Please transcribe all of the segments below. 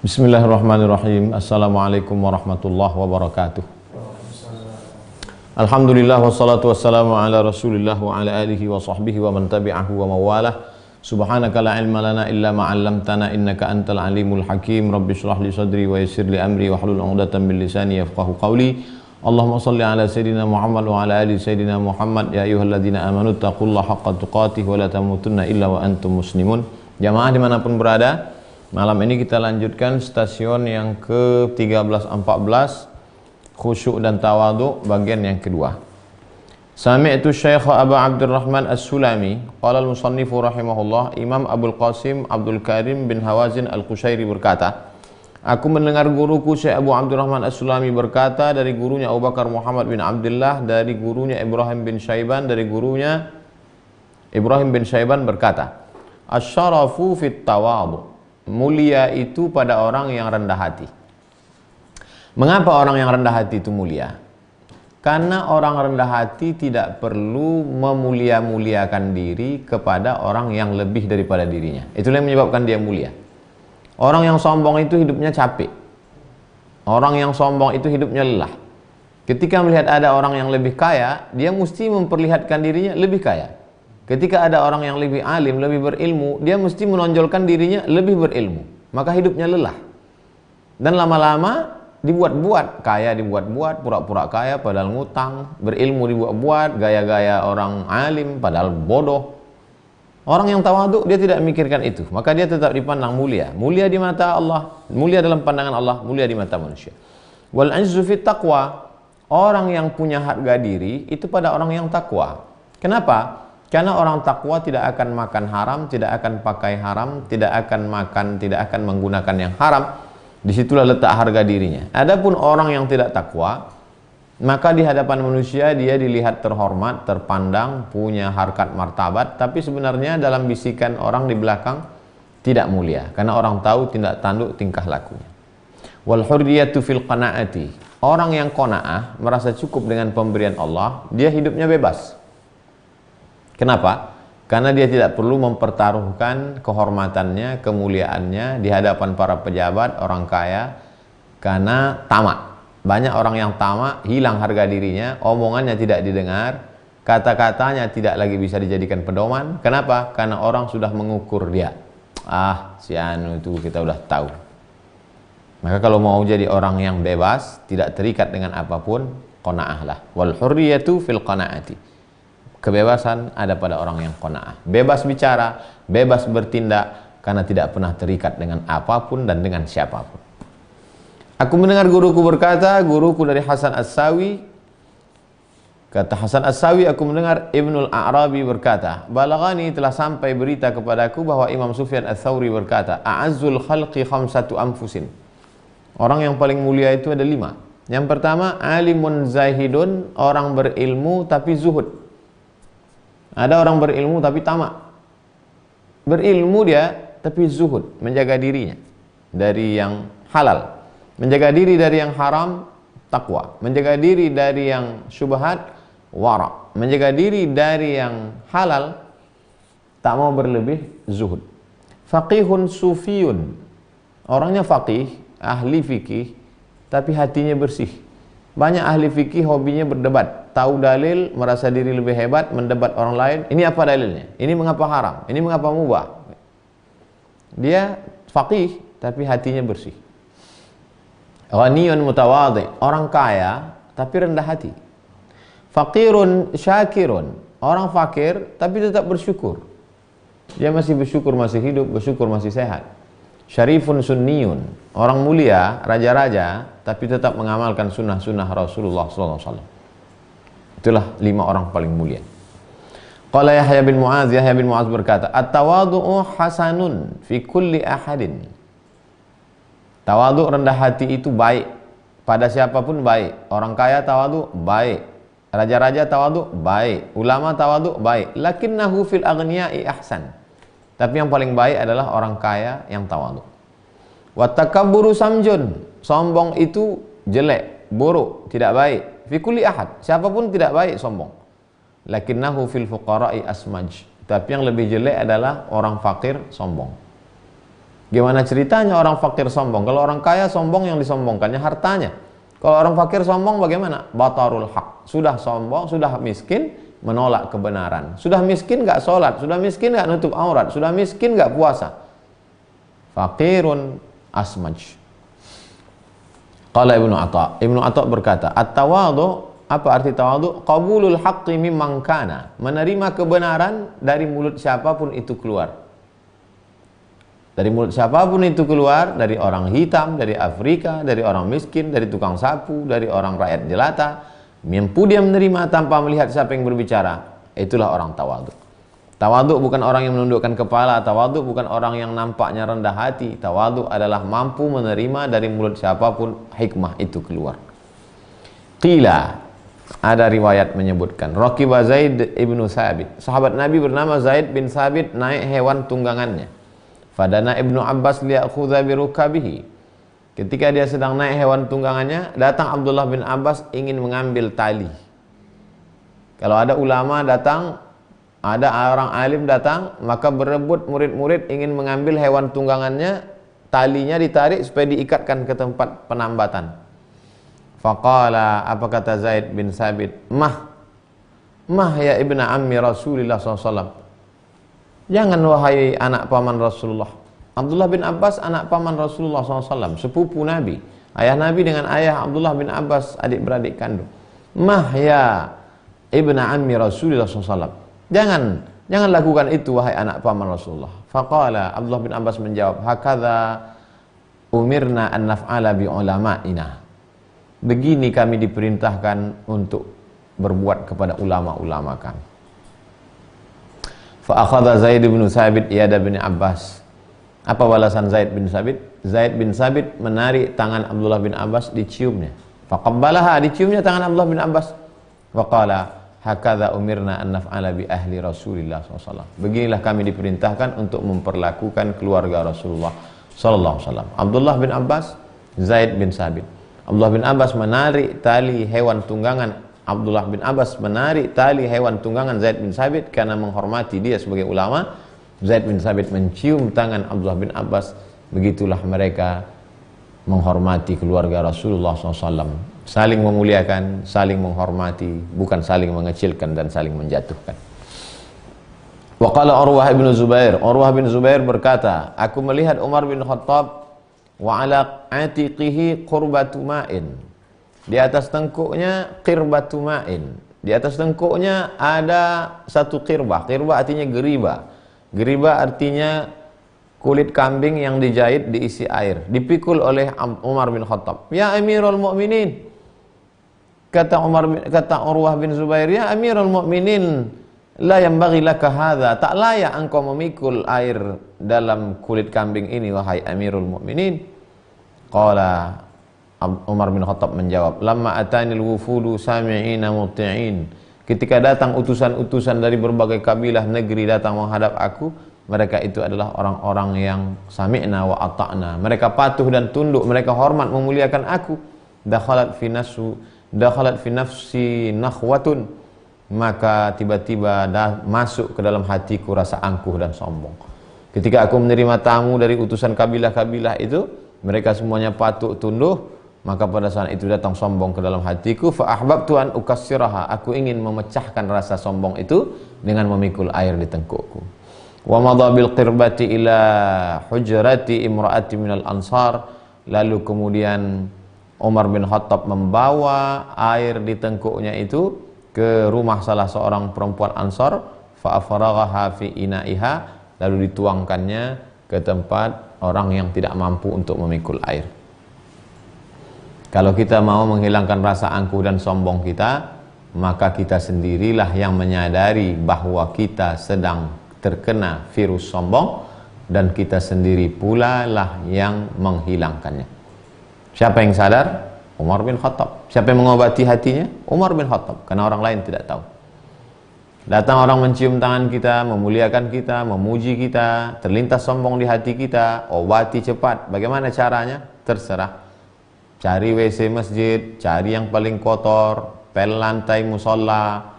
Bismillahirrahmanirrahim. Assalamualaikum warahmatullahi wabarakatuh. Alhamdulillah wassalatu wassalamu ala rasulillah wa ala alihi wa sahbihi wa man tabi'ahu wa mawalah. Subhanaka la ilma lana illa ma 'allamtana innaka antal alimul hakim. Rabbi shrah li sadri wa yassir li amri wa hlul 'uqdatam min lisani yafqahu qawli. Allahumma shalli ala sayidina Muhammad wa ala ali sayidina Muhammad. Ya ayyuhalladzina amanu taqullaha haqqa tuqatih wa la tamutunna illa wa antum muslimun. Jamaah dimanapun berada, malam ini kita lanjutkan stasiun yang ke-13-14, khusyuk dan tawadhu, bagian yang kedua. Sami'tu Syekh Abu Abdurrahman As-Sulami qala al-musannifu rahimahullah, Imam Abul Qasim Abdul Karim bin Hawazin Al-Qushairi berkata, aku mendengar guruku Syekh Abu Abdurrahman As-Sulami berkata dari gurunya Abu Bakar Muhammad bin Abdullah, dari gurunya Ibrahim bin Syaiban, dari gurunya Ibrahim bin Syaiban berkata, asy-syarafu fit tawadhu, mulia itu pada orang yang rendah hati. Mengapa orang yang rendah hati itu mulia? Karena orang rendah hati tidak perlu memulia-muliakan diri kepada orang yang lebih daripada dirinya. Itulah yang menyebabkan dia mulia. Orang yang sombong itu hidupnya capek. Orang yang sombong itu hidupnya lelah. Ketika melihat ada orang yang lebih kaya, dia mesti memperlihatkan dirinya lebih kaya. Ketika ada orang yang lebih alim, lebih berilmu, dia mesti menonjolkan dirinya lebih berilmu. Maka hidupnya lelah. Dan lama-lama dibuat-buat, kaya dibuat-buat, pura-pura kaya padahal ngutang, berilmu dibuat-buat, gaya-gaya orang alim padahal bodoh. Orang yang tawadhu dia tidak memikirkan itu, maka dia tetap dipandang mulia. Mulia di mata Allah, mulia dalam pandangan Allah, mulia di mata manusia. Wal izzu fit taqwa, orang yang punya harga diri itu pada orang yang takwa. Kenapa? Karena orang takwa tidak akan makan haram, tidak akan pakai haram, tidak akan menggunakan yang haram. Disitulah letak harga dirinya. Adapun orang yang tidak takwa, maka di hadapan manusia dia dilihat terhormat, terpandang, punya harkat martabat, tapi sebenarnya dalam bisikan orang di belakang tidak mulia, karena orang tahu tindak tanduk tingkah lakunya. Wal hurriyatu fil qanaati, orang yang qanaah, merasa cukup dengan pemberian Allah, dia hidupnya bebas. Kenapa? Karena dia tidak perlu mempertaruhkan kehormatannya, kemuliaannya di hadapan para pejabat, orang kaya, karena tamak. Banyak orang yang tamak, hilang harga dirinya, omongannya tidak didengar, kata-katanya tidak lagi bisa dijadikan pedoman. Kenapa? Karena orang sudah mengukur dia. Ah, si anu itu kita udah tahu. Maka kalau mau jadi orang yang bebas, tidak terikat dengan apapun, qanaah lah. Wal hurriyatu fil qanaati. Kebebasan ada pada orang yang qanaah. Bebas bicara, bebas bertindak, karena tidak pernah terikat dengan apapun dan dengan siapapun. Aku mendengar guruku berkata, guruku dari Hasan As-Sawi, kata Hasan As-Sawi, aku mendengar Ibnul A'rabi berkata, balagani telah sampai berita kepadaku bahwa Imam Sufyan Ats-Tsauri berkata, a'azzul khalqi khamsatu anfusin. Orang yang paling mulia itu ada 5. Yang pertama, alimun zahidun, orang berilmu tapi zuhud. Ada orang berilmu tapi tamak. Berilmu dia tapi zuhud, menjaga dirinya dari yang halal, menjaga diri dari yang haram, takwa, menjaga diri dari yang syubhat, wara, menjaga diri dari yang halal, tak mau berlebih, zuhud. Faqihun sufiyun, orangnya faqih, ahli fikih, tapi hatinya bersih. Banyak ahli fikih hobinya berdebat, tahu dalil, merasa diri lebih hebat, mendebat orang lain. Ini apa dalilnya? Ini mengapa haram? Ini mengapa mubah? Dia faqih tapi hatinya bersih. Ghaniyun mutawadhi, orang kaya tapi rendah hati. Faqirun syakirun, orang fakir tapi tetap bersyukur. Dia masih bersyukur masih hidup, bersyukur masih sehat. Syarifun sunniyun, orang mulia, raja-raja, tapi tetap mengamalkan sunnah-sunnah Rasulullah SAW. Itulah 5 orang paling mulia. Qala Yahya bin Mu'adz berkata, at-tawadhu'u hasanun fi kulli ahadin. Tawadhu, rendah hati itu baik, pada siapapun baik. Orang kaya tawadhu baik, raja-raja tawadhu baik, ulama tawadhu baik. Lakinnahu fil aghniya'i ahsan. Tapi yang paling baik adalah orang kaya yang tawadhu. Wa takabburu samjun, sombong itu jelek, buruk, tidak baik. Fi kulli ahad, siapapun tidak baik sombong. Lakinnahu fil fuqara'i asmaj. Tapi yang lebih jelek adalah orang fakir sombong. Gimana ceritanya orang fakir sombong? Kalau orang kaya sombong, yang disombongkannya hartanya. Kalau orang fakir sombong bagaimana? Batarul haq. Sudah sombong, sudah miskin, menolak kebenaran. Sudah miskin gak sholat, sudah miskin gak nutup aurat, sudah miskin gak puasa. Fakirun asmaj. Qala Ibnu Atha. Ibnu Atha berkata, at-tawadhu, apa arti tawadhu? Qabulul haqqi mimman kana. Menerima kebenaran dari mulut siapapun itu keluar. Dari mulut siapapun itu keluar, dari orang hitam, dari Afrika, dari orang miskin, dari tukang sapu, dari orang rakyat jelata, mampu dia menerima tanpa melihat siapa yang berbicara. Itulah orang tawadhu. Tawadhu bukan orang yang menundukkan kepala, tawadhu bukan orang yang nampaknya rendah hati. Tawadhu adalah mampu menerima dari mulut siapapun hikmah itu keluar. Qila, ada riwayat menyebutkan, Raqiba Zaid ibnu Sabit, sahabat Nabi bernama Zaid bin Sabit naik hewan tunggangannya. Fadana Ibnu Abbas liyakhudha birukabihi. Ketika dia sedang naik hewan tunggangannya, datang Abdullah bin Abbas ingin mengambil tali. Kalau ada ulama datang, ada orang alim datang, maka berebut murid-murid ingin mengambil hewan tunggangannya, talinya ditarik supaya diikatkan ke tempat penambatan. Faqala, apa kata Zaid bin Sabit? Mah ya ibna ammi Rasulullah SAW. Jangan wahai anak paman Rasulullah. Abdullah bin Abbas anak paman Rasulullah SAW, sepupu Nabi. Ayah Nabi dengan ayah Abdullah bin Abbas adik-beradik kandung. Mah ya ibna ammi Rasulullah SAW. Jangan lakukan itu wahai anak paman Rasulullah. Faqala, Abdullah bin Abbas menjawab, hakadha umirna an naf'ala bi ulama'ina. Begini kami diperintahkan untuk berbuat kepada ulama-ulama kami. Fa akhadha Zaid bin Sabit yada bin Abbas. Apa balasan Zaid bin Sabit? Zaid bin Sabit menarik tangan Abdullah bin Abbas, diciumnya. Faqabbalaha, diciumnya tangan Abdullah bin Abbas. Wa qala hakadha umirna an naf'ala bi ahli Rasulillah SAW. Beginilah kami diperintahkan untuk memperlakukan keluarga Rasulullah sallallahu alaihi wasallam. Abdullah bin Abbas, Zaid bin Sabit. Abdullah bin Abbas menarik tali hewan tunggangan. Abdullah bin Abbas menarik tali hewan tunggangan Zaid bin Sabit karena menghormati dia sebagai ulama. Zaid bin Sabit mencium tangan Abdullah bin Abbas. Begitulah mereka menghormati keluarga Rasulullah SAW. Saling memuliakan, saling menghormati, bukan saling mengecilkan dan saling menjatuhkan. Wa qala Urwah bin Zubair. Urwah bin Zubair berkata, aku melihat Umar bin Khattab wa ala atiqihi qurbatu ma'in. Di atas tengkuknya qirbatu ma'in. Di atas tengkuknya ada satu qirbah. Qirbah artinya geriba. Geriba artinya kulit kambing yang dijahit diisi air. Dipikul oleh Umar bin Khattab. Ya Amirul Mu'minin. Kata Urwah bin Zubair, ya Amirul Mu'minin, la yanbaghi laka hadza. Tak layak engkau memikul air dalam kulit kambing ini wahai Amirul Mu'minin. Qala, Umar bin Khattab menjawab, lamma atanil wufudu sami'ina muti'in. Ketika datang utusan-utusan dari berbagai kabilah negeri datang menghadap aku, mereka itu adalah orang-orang yang sami'na wa ata'na. Mereka patuh dan tunduk, mereka hormat memuliakan aku. Dakhalat fi nafsi nakhwatun. Maka tiba-tiba masuk ke dalam hatiku rasa angkuh dan sombong. Ketika aku menerima tamu dari utusan kabilah-kabilah itu, mereka semuanya patuh tunduk. Maka pada saat itu datang sombong ke dalam hatiku. Fa ahbabtu an ukassiraha. Aku ingin memecahkan rasa sombong itu dengan memikul air di tengkukku. Wa madha bil qirbati ila hujrati imraati minal ansar. Lalu kemudian Umar bin Khattab membawa air di tengkuknya itu ke rumah salah seorang perempuan Ansar. Fa afaraghaha fi ina'iha. Lalu dituangkannya ke tempat orang yang tidak mampu untuk memikul air. Kalau kita mau menghilangkan rasa angkuh dan sombong kita, maka kita sendirilah yang menyadari bahwa kita sedang terkena virus sombong, dan kita sendiri pula lah yang menghilangkannya. Siapa yang sadar? Umar bin Khattab. Siapa yang mengobati hatinya? Umar bin Khattab, karena orang lain tidak tahu. Datang orang mencium tangan kita, memuliakan kita, memuji kita, terlintas sombong di hati kita, obati cepat. Bagaimana caranya? Terserah. Cari WC masjid, cari yang paling kotor, pel lantai musola,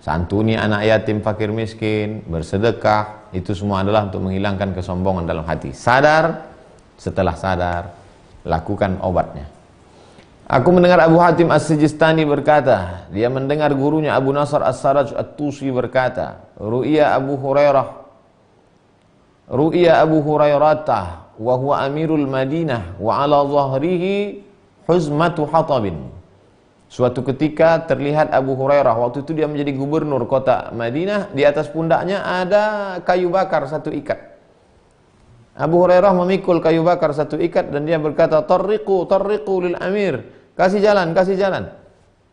santuni anak yatim fakir miskin, bersedekah. Itu semua adalah untuk menghilangkan kesombongan dalam hati. Sadar Setelah sadar, lakukan obatnya. Aku mendengar Abu Hatim As-Sijistani berkata, dia mendengar gurunya Abu Nasr As-Saraj At-Tusi berkata, Ru'ya Abu Hurairah wa huwa amirul Madinah wa ala zahrihi huzmatu hatabin. Suatu ketika terlihat Abu Hurairah, waktu itu dia menjadi gubernur kota Madinah, di atas pundaknya ada kayu bakar satu ikat. Abu Hurairah memikul kayu bakar satu ikat dan dia berkata, tarriqu lil amir, kasih jalan.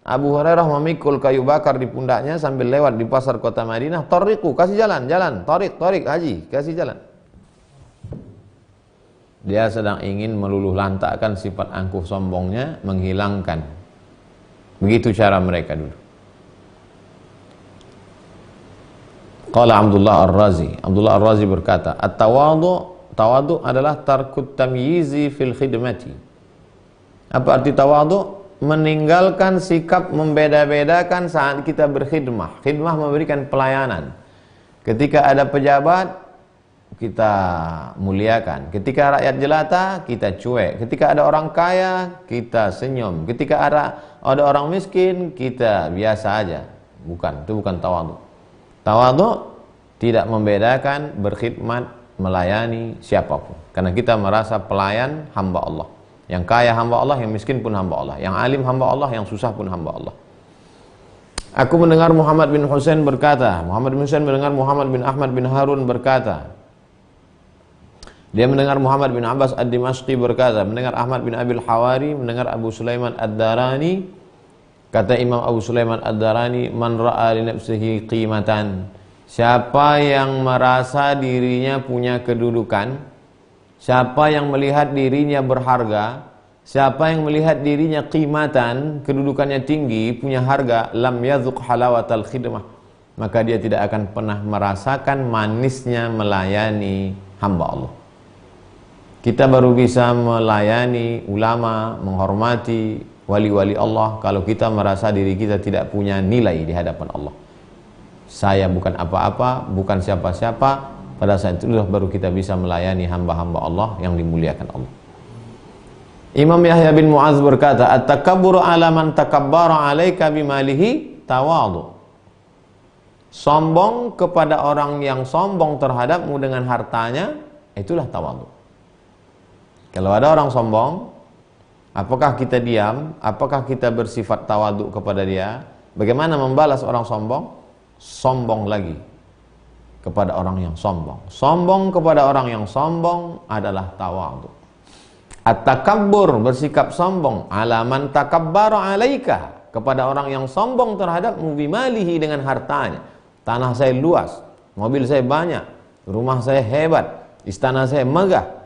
Abu Hurairah memikul kayu bakar di pundaknya sambil lewat di pasar kota Madinah, tarriqu, kasih jalan, tarik haji, kasih jalan. Dia sedang ingin meluluh lantakkan sifat angkuh sombongnya, menghilangkan. Begitu cara mereka dulu. Qala Abdullah Ar-Razi berkata, Tawadu adalah tarkut tamyizi fil khidmati. Apa arti tawadu? Meninggalkan sikap membeda-bedakan saat kita berkhidmah. Khidmah memberikan pelayanan. Ketika ada pejabat, kita muliakan. Ketika rakyat jelata, kita cuek. Ketika ada orang kaya, kita senyum. Ketika ada orang miskin, kita biasa aja. Bukan, itu bukan tawadu. Tawadu tidak membedakan berkhidmat, melayani siapapun, karena kita merasa pelayan hamba Allah. Yang kaya hamba Allah, yang miskin pun hamba Allah, yang alim hamba Allah, yang susah pun hamba Allah. Aku mendengar Muhammad bin Husain berkata, Muhammad bin Husain mendengar Muhammad bin Ahmad bin Harun berkata, dia mendengar Muhammad bin Abbas Ad-Dimashqi berkata, mendengar Ahmad bin Abil Hawari, mendengar Abu Sulaiman Ad-Darani. Kata Imam Abu Sulaiman Ad-Darani, man ra'a li nafsihi qimatan, siapa yang merasa dirinya punya kedudukan, siapa yang melihat dirinya berharga, siapa yang melihat dirinya qimatan, kedudukannya tinggi, punya harga, lam yadzuq halawatal khidmah, maka dia tidak akan pernah merasakan manisnya melayani hamba Allah. Kita baru bisa melayani ulama, menghormati wali-wali Allah kalau kita merasa diri kita tidak punya nilai di hadapan Allah. Saya bukan apa-apa, bukan siapa-siapa. Pada saat itulah baru kita bisa melayani hamba-hamba Allah yang dimuliakan Allah. Imam Yahya bin Mu'adz berkata, at-takabburu ala man takabbara 'alaika bimalihi tawadhu. Sombong kepada orang yang sombong terhadapmu dengan hartanya, itulah tawadhu. Kalau ada orang sombong, apakah kita diam? Apakah kita bersifat tawadhu kepada dia? Bagaimana membalas orang sombong? Sombong lagi kepada orang yang sombong. Sombong kepada orang yang sombong adalah tawadhu. At-takabbur, bersikap sombong, ala man takabbara 'alaika, kepada orang yang sombong terhadapmu bimalihi, dengan hartanya. Tanah saya luas, mobil saya banyak, rumah saya hebat, istana saya megah.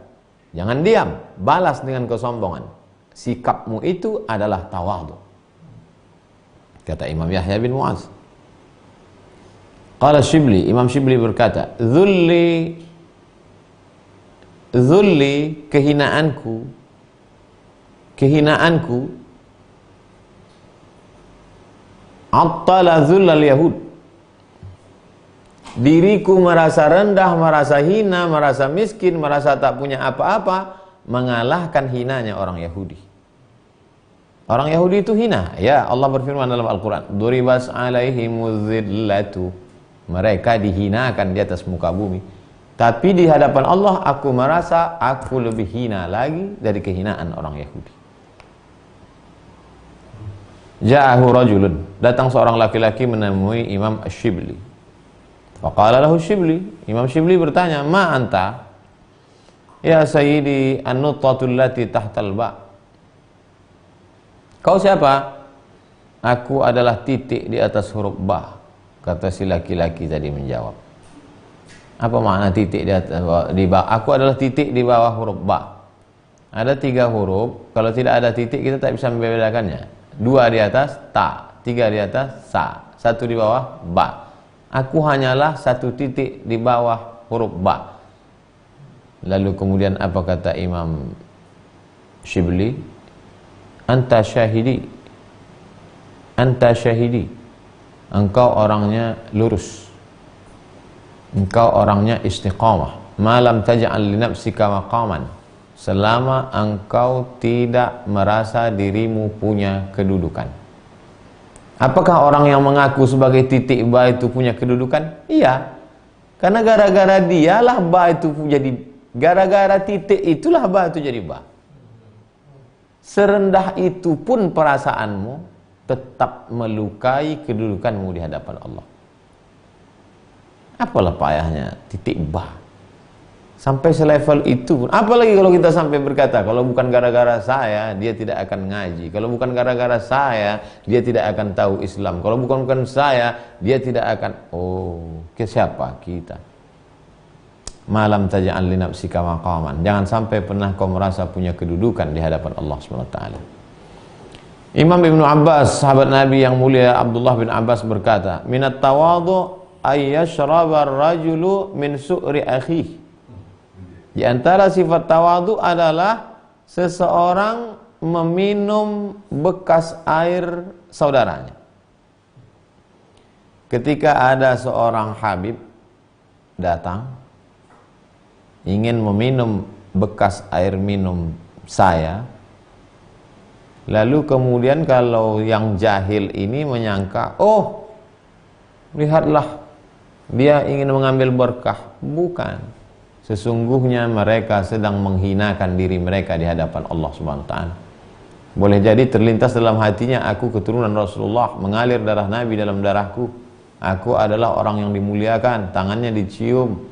Jangan diam, balas dengan kesombongan. Sikapmu itu adalah tawadhu. Kata Imam Yahya bin Mu'adz. Qala Shibli, Imam Shibli berkata, Dhulli, kehinaanku, attala dhullal yahud. Diriku merasa rendah, merasa hina, merasa miskin, merasa tak punya apa-apa, mengalahkan hinanya orang Yahudi. Orang Yahudi itu hina. Ya, Allah berfirman dalam Al-Quran, Duribas alaihimuz zillatu. Mereka dihinakan di atas muka bumi. Tapi di hadapan Allah, aku merasa aku lebih hina lagi dari kehinaan orang Yahudi. Ja'ahu rajulun, datang seorang laki-laki menemui Imam Ash-Shibli. Faqala lahu Shibli, Imam Shibli bertanya, ma anta? Ya sayyidi an-nuttatul lati tahtal ba. Kau siapa? Aku adalah titik di atas huruf ba. Kata si laki-laki tadi menjawab. Apa makna titik di atas, di bawah? Aku adalah titik di bawah huruf ba. Ada 3 huruf, kalau tidak ada titik kita tak bisa membedakannya. 2 di atas ta, 3 di atas sa, 1 di bawah ba. Aku hanyalah 1 titik di bawah huruf ba. Lalu kemudian apa kata Imam Shibli? Anta syahidi, engkau orangnya lurus, engkau orangnya istiqamah. Malam taj'al li nafsika maqaman, selama engkau tidak merasa dirimu punya kedudukan. Apakah orang yang mengaku sebagai titik ba itu punya kedudukan? Iya. Karena gara-gara dialah ba itu jadi, gara-gara titik itulah ba itu jadi ba. Serendah itu pun perasaanmu tetap melukai kedudukanmu di hadapan Allah. Apalah payahnya titik ba. Sampai selevel itu pun. Apalagi kalau kita sampai berkata, kalau bukan gara-gara saya, dia tidak akan ngaji. Kalau bukan gara-gara saya, dia tidak akan tahu Islam. Kalau bukan saya, dia tidak akan. Oh, ke siapa kita? Malam taj'al li nafsika maqaman. Jangan sampai pernah kau merasa punya kedudukan di hadapan Allah SWT. Imam Ibnu Abbas, sahabat Nabi yang mulia Abdullah bin Abbas berkata, minat tawadhu ayyashraba ar-rajulu min su'ri akhihi. Di antara sifat tawadhu adalah seseorang meminum bekas air saudaranya. Ketika ada seorang habib datang ingin meminum bekas air minum saya, lalu kemudian kalau yang jahil ini menyangka, oh lihatlah dia ingin mengambil berkah. Bukan. Sesungguhnya mereka sedang menghinakan diri mereka di hadapan Allah Subhanahu wa taala. Boleh jadi terlintas dalam hatinya, aku keturunan Rasulullah, mengalir darah Nabi dalam darahku. Aku adalah orang yang dimuliakan, tangannya dicium,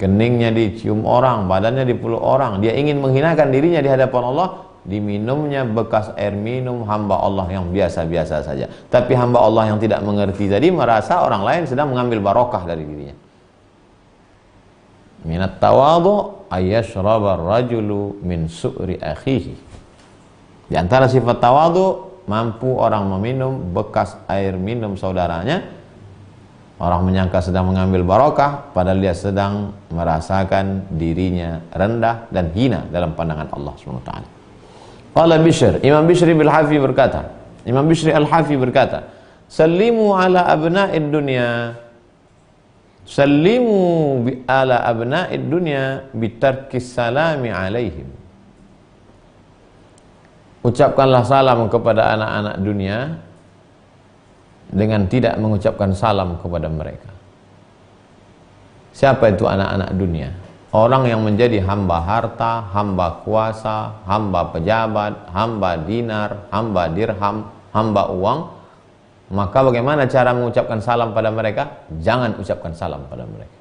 keningnya dicium orang, badannya dipeluk orang. Dia ingin menghinakan dirinya di hadapan Allah, diminumnya bekas air minum hamba Allah yang biasa-biasa saja. Tapi hamba Allah yang tidak mengerti tadi merasa orang lain sedang mengambil barokah dari dirinya. Minat tawadhu ayyashraba ar-rajulu min su'ri akhihi. Di antara sifat tawadhu, mampu orang meminum bekas air minum saudaranya. Orang menyangka sedang mengambil barokah, padahal dia sedang merasakan dirinya rendah dan hina dalam pandangan Allah SWT. Qala Bishr, Imam Bishr al-Hafi berkata, Imam Bishr al-Hafi berkata, sallimu ala abna'id dunya, sallimu ala abna'id dunya bitarkis salami alaihim. Ucapkanlah salam kepada anak-anak dunia dengan tidak mengucapkan salam kepada mereka. Siapa itu anak-anak dunia? Orang yang menjadi hamba harta, hamba kuasa, hamba pejabat, hamba dinar, hamba dirham, hamba uang. Maka bagaimana cara mengucapkan salam pada mereka? Jangan ucapkan salam pada mereka.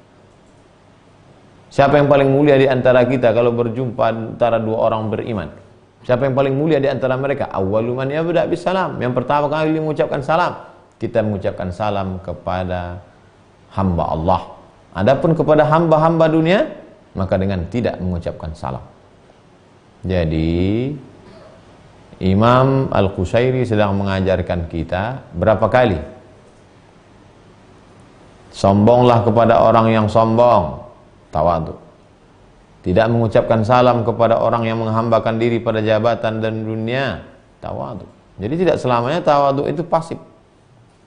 Siapa yang paling mulia di antara kita kalau berjumpa antara dua orang beriman? Siapa yang paling mulia di antara mereka? Awwalu man yabda bis salam. Yang pertama kali mengucapkan salam, kita mengucapkan salam kepada hamba Allah. Adapun kepada hamba-hamba dunia, maka dengan tidak mengucapkan salam. Jadi Imam Al-Qusairi sedang mengajarkan kita berapa kali? Sombonglah kepada orang yang sombong, tawadhu. Tidak mengucapkan salam kepada orang yang menghambakan diri pada jabatan dan dunia, tawadhu. Jadi tidak selamanya tawadhu itu pasif.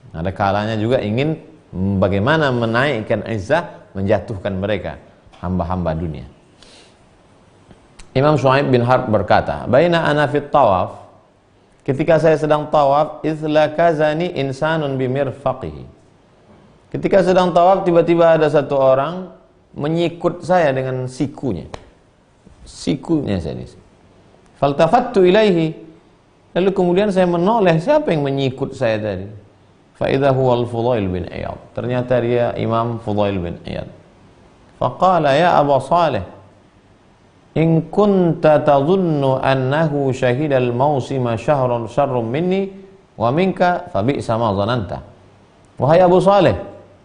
Ada kalanya juga ingin bagaimana menaikkan izzah, menjatuhkan mereka, hamba-hamba dunia. Imam Shu'aib bin Harb berkata, baina ana fit tawaf, ketika saya sedang tawaf, izlakazani insanun bimirfaqihi. Ketika sedang tawaf, tiba-tiba ada satu orang menyikut saya dengan sikunya. Sikunya saya di sini. Faltafattu ilaihi. Lalu kemudian saya menoleh, siapa yang menyikut saya tadi? Fa idza huwa al-Fudail bin Iyad. Ternyata dia Imam Fudail bin Iyad. Faqala ya Aba Salih, in kunta tadhunnu annahu syahidal mausima syarrun minni wa minka fa bi'sa ma dhananta. Wahai Abu Saleh,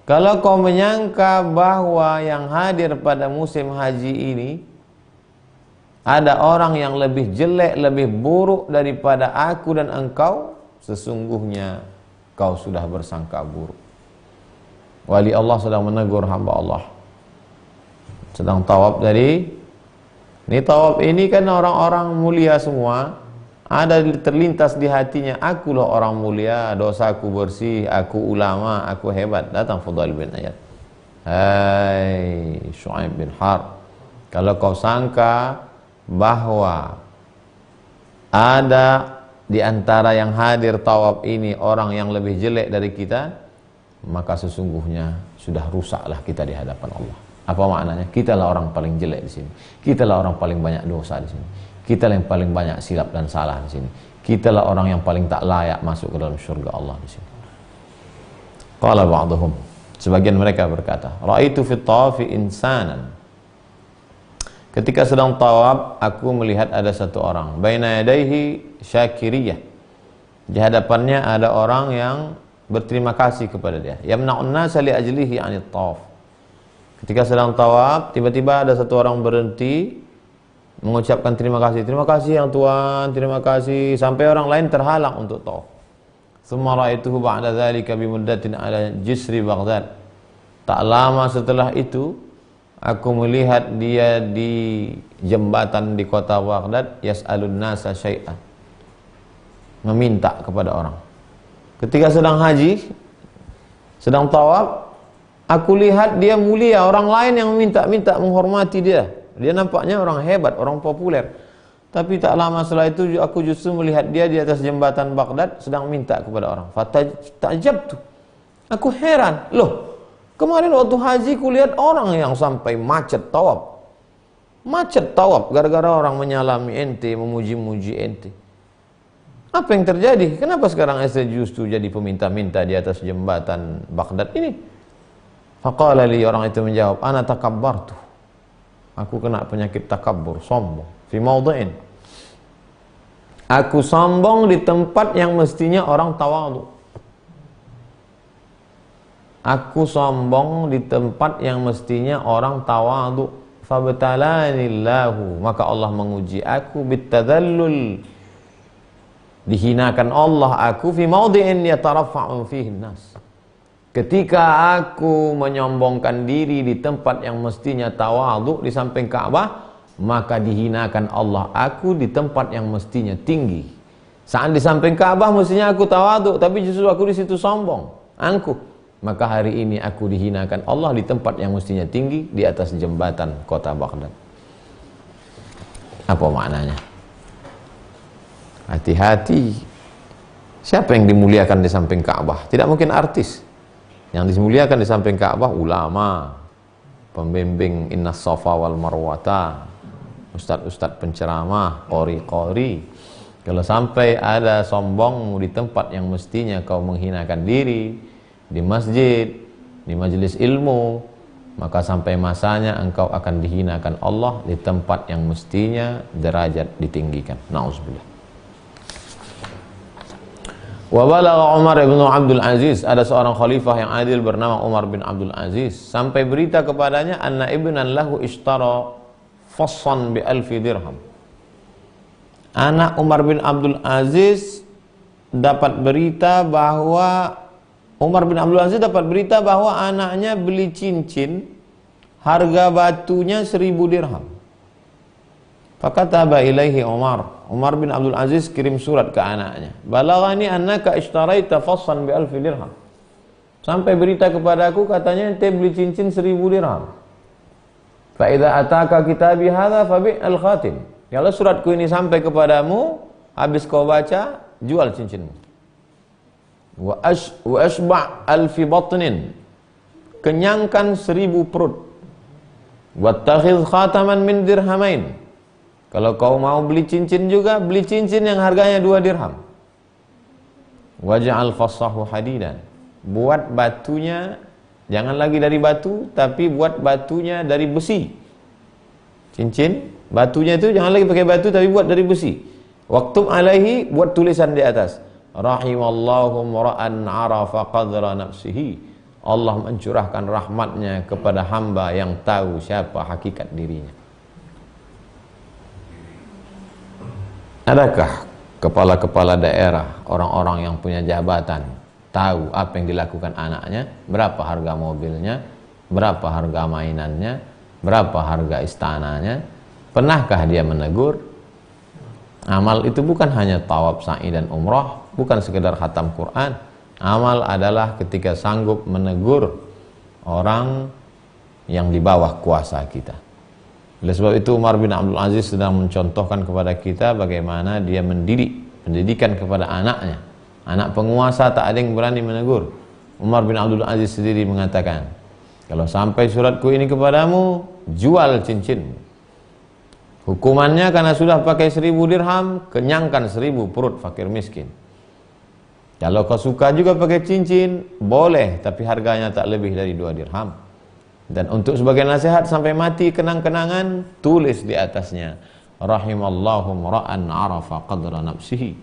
kalau kau menyangka bahwa yang hadir pada musim haji ini ada orang yang lebih jelek, lebih buruk daripada aku dan engkau, sesungguhnya kau sudah bersangka buruk. Wali Allah sedang menegur hamba Allah. Sedang tawaf tadi. Ini tawaf ini kan orang-orang mulia semua. Ada terlintas di hatinya, akulah orang mulia, dosaku bersih, aku ulama, aku hebat. Datang Fudail bin Iyad. Hai Shu'aib bin Harb, kalau kau sangka bahwa ada di antara yang hadir tawaf ini orang yang lebih jelek dari kita, maka sesungguhnya sudah rusaklah kita di hadapan Allah. Apa maknanya? Kitalah orang paling jelek di sini. Kitalah orang paling banyak dosa di sini. Kitalah yang paling banyak silap dan salah di sini. Kitalah orang yang paling tak layak masuk ke dalam surga Allah di sini. Qala ba'dhum, sebagian mereka berkata, ra'aitu fit tawafi insanan. Ketika sedang tawaf, aku melihat ada satu orang. Baina yadayhi syakiriyah. Di hadapannya ada orang yang berterima kasih kepada dia. Yamna'un nasa li ajlihi 'anit tawaf. Ketika sedang tawaf, tiba-tiba ada satu orang berhenti mengucapkan terima kasih. Terima kasih yang Tuhan, terima kasih. Sampai orang lain terhalang untuk tawaf. Tsumma ra'aituhu ba'da dzalika bi muddatin 'ala jisri Baghdad. Tak lama setelah itu, aku melihat dia di jembatan di kota Baghdad, yas'alun nasa syai'an. Meminta kepada orang. Ketika sedang haji, sedang tawaf, aku lihat dia mulia, orang lain yang minta-minta menghormati dia. Dia nampaknya orang hebat, orang populer. Tapi tak lama setelah itu aku justru melihat dia di atas jembatan Baghdad sedang minta kepada orang. Fatajabtu. Aku heran. Loh, kemarin waktu haji ku lihat orang yang sampai macet tawaf. Macet tawaf gara-gara orang menyalami ente, memuji-muji ente. Apa yang terjadi? Kenapa sekarang ente justru jadi peminta-minta di atas jembatan Baghdad ini? Faqala li, orang itu menjawab, ana takabbartu. Aku kena penyakit takabbur, sombong. Fi mawdhi'in. Aku sombong di tempat yang mestinya orang tawadhu. Aku sombong di tempat yang mestinya orang tawadhu. Fabtalanillahu, maka Allah menguji aku bitadzallul. Dihinakan Allah aku fi mawdhi'in yataraffa'u fihi an-nas. Ketika aku menyombongkan diri di tempat yang mestinya tawadhu di samping Ka'bah, maka dihinakan Allah aku di tempat yang mestinya tinggi. Saat di samping Ka'bah mestinya aku tawadhu, tapi justru aku di situ sombong, angkuh. Maka hari ini aku dihinakan Allah di tempat yang mestinya tinggi, di atas jembatan kota Baghdad. Apa maknanya? Hati-hati. Siapa yang dimuliakan di samping Ka'bah? Tidak mungkin artis. Yang dimuliakan di samping Ka'bah ulama, pembimbing Innas Safa wal Marwata, ustadz-ustadz penceramah, qori-qori. Kalau sampai ada sombongmu di tempat yang mestinya kau menghinakan diri, di masjid, di majelis ilmu, maka sampai masanya engkau akan dihinakan Allah di tempat yang mestinya derajat ditinggikan. Na'udzubillah. Wa balagha Umar bin Abdul Aziz, ada seorang khalifah yang adil bernama Umar bin Abdul Aziz, sampai berita kepadanya anna ibnan lahu ishtara fassan bi alfi dirham. Anak Umar bin Abdul Aziz dapat berita bahwa anaknya beli cincin harga batunya 1000 dirham. Fakataba ilaihi Umar bin Abdul Aziz kirim surat ke anaknya. Balaghani annaka ishtaraita fassan bi alfi dirham. Sampai berita kepadaku katanya ente beli cincin 1000 dirham. Fa idza ataka kitabi hadza fabi' al khatim. Kalau suratku ini sampai kepadamu, habis kau baca, jual cincinmu. Wa asba' alfi batnin. Kenyangkan 1000 perut. Wattakhidh khataman min dirhamain. Kalau kau mau beli cincin juga, beli cincin yang harganya 2 dirham. Waj'al fassahu hadidan. Buat batunya, jangan lagi dari batu, tapi buat batunya dari besi. Cincin, batunya itu jangan lagi pakai batu, tapi buat dari besi. Waktub alaihi, buat tulisan di atas. Rahimallahu mura'an arafa qadra nafsihi. Allah mencurahkan rahmatnya kepada hamba yang tahu siapa hakikat dirinya. Adakah kepala-kepala daerah, orang-orang yang punya jabatan, tahu apa yang dilakukan anaknya, berapa harga mobilnya, berapa harga mainannya, berapa harga istananya? Pernahkah dia menegur? Amal itu bukan hanya tawaf, sa'i dan umrah, bukan sekedar khatam Quran. Amal adalah ketika sanggup menegur orang yang di bawah kuasa kita. Oleh sebab itu Umar bin Abdul Aziz sedang mencontohkan kepada kita bagaimana dia pendidikan kepada anaknya. Anak penguasa tak ada yang berani menegur. Umar bin Abdul Aziz sendiri mengatakan, kalau sampai suratku ini kepadamu, jual cincinmu. Hukumannya karena sudah pakai 1000 dirham, kenyangkan 1000 perut fakir miskin. Kalau kau suka juga pakai cincin, boleh, tapi harganya tak lebih dari 2 dirham. Dan untuk sebagai nasihat sampai mati kenang-kenangan, tulis di atasnya, rahimallahu ra'an arafa qadra nafsihi.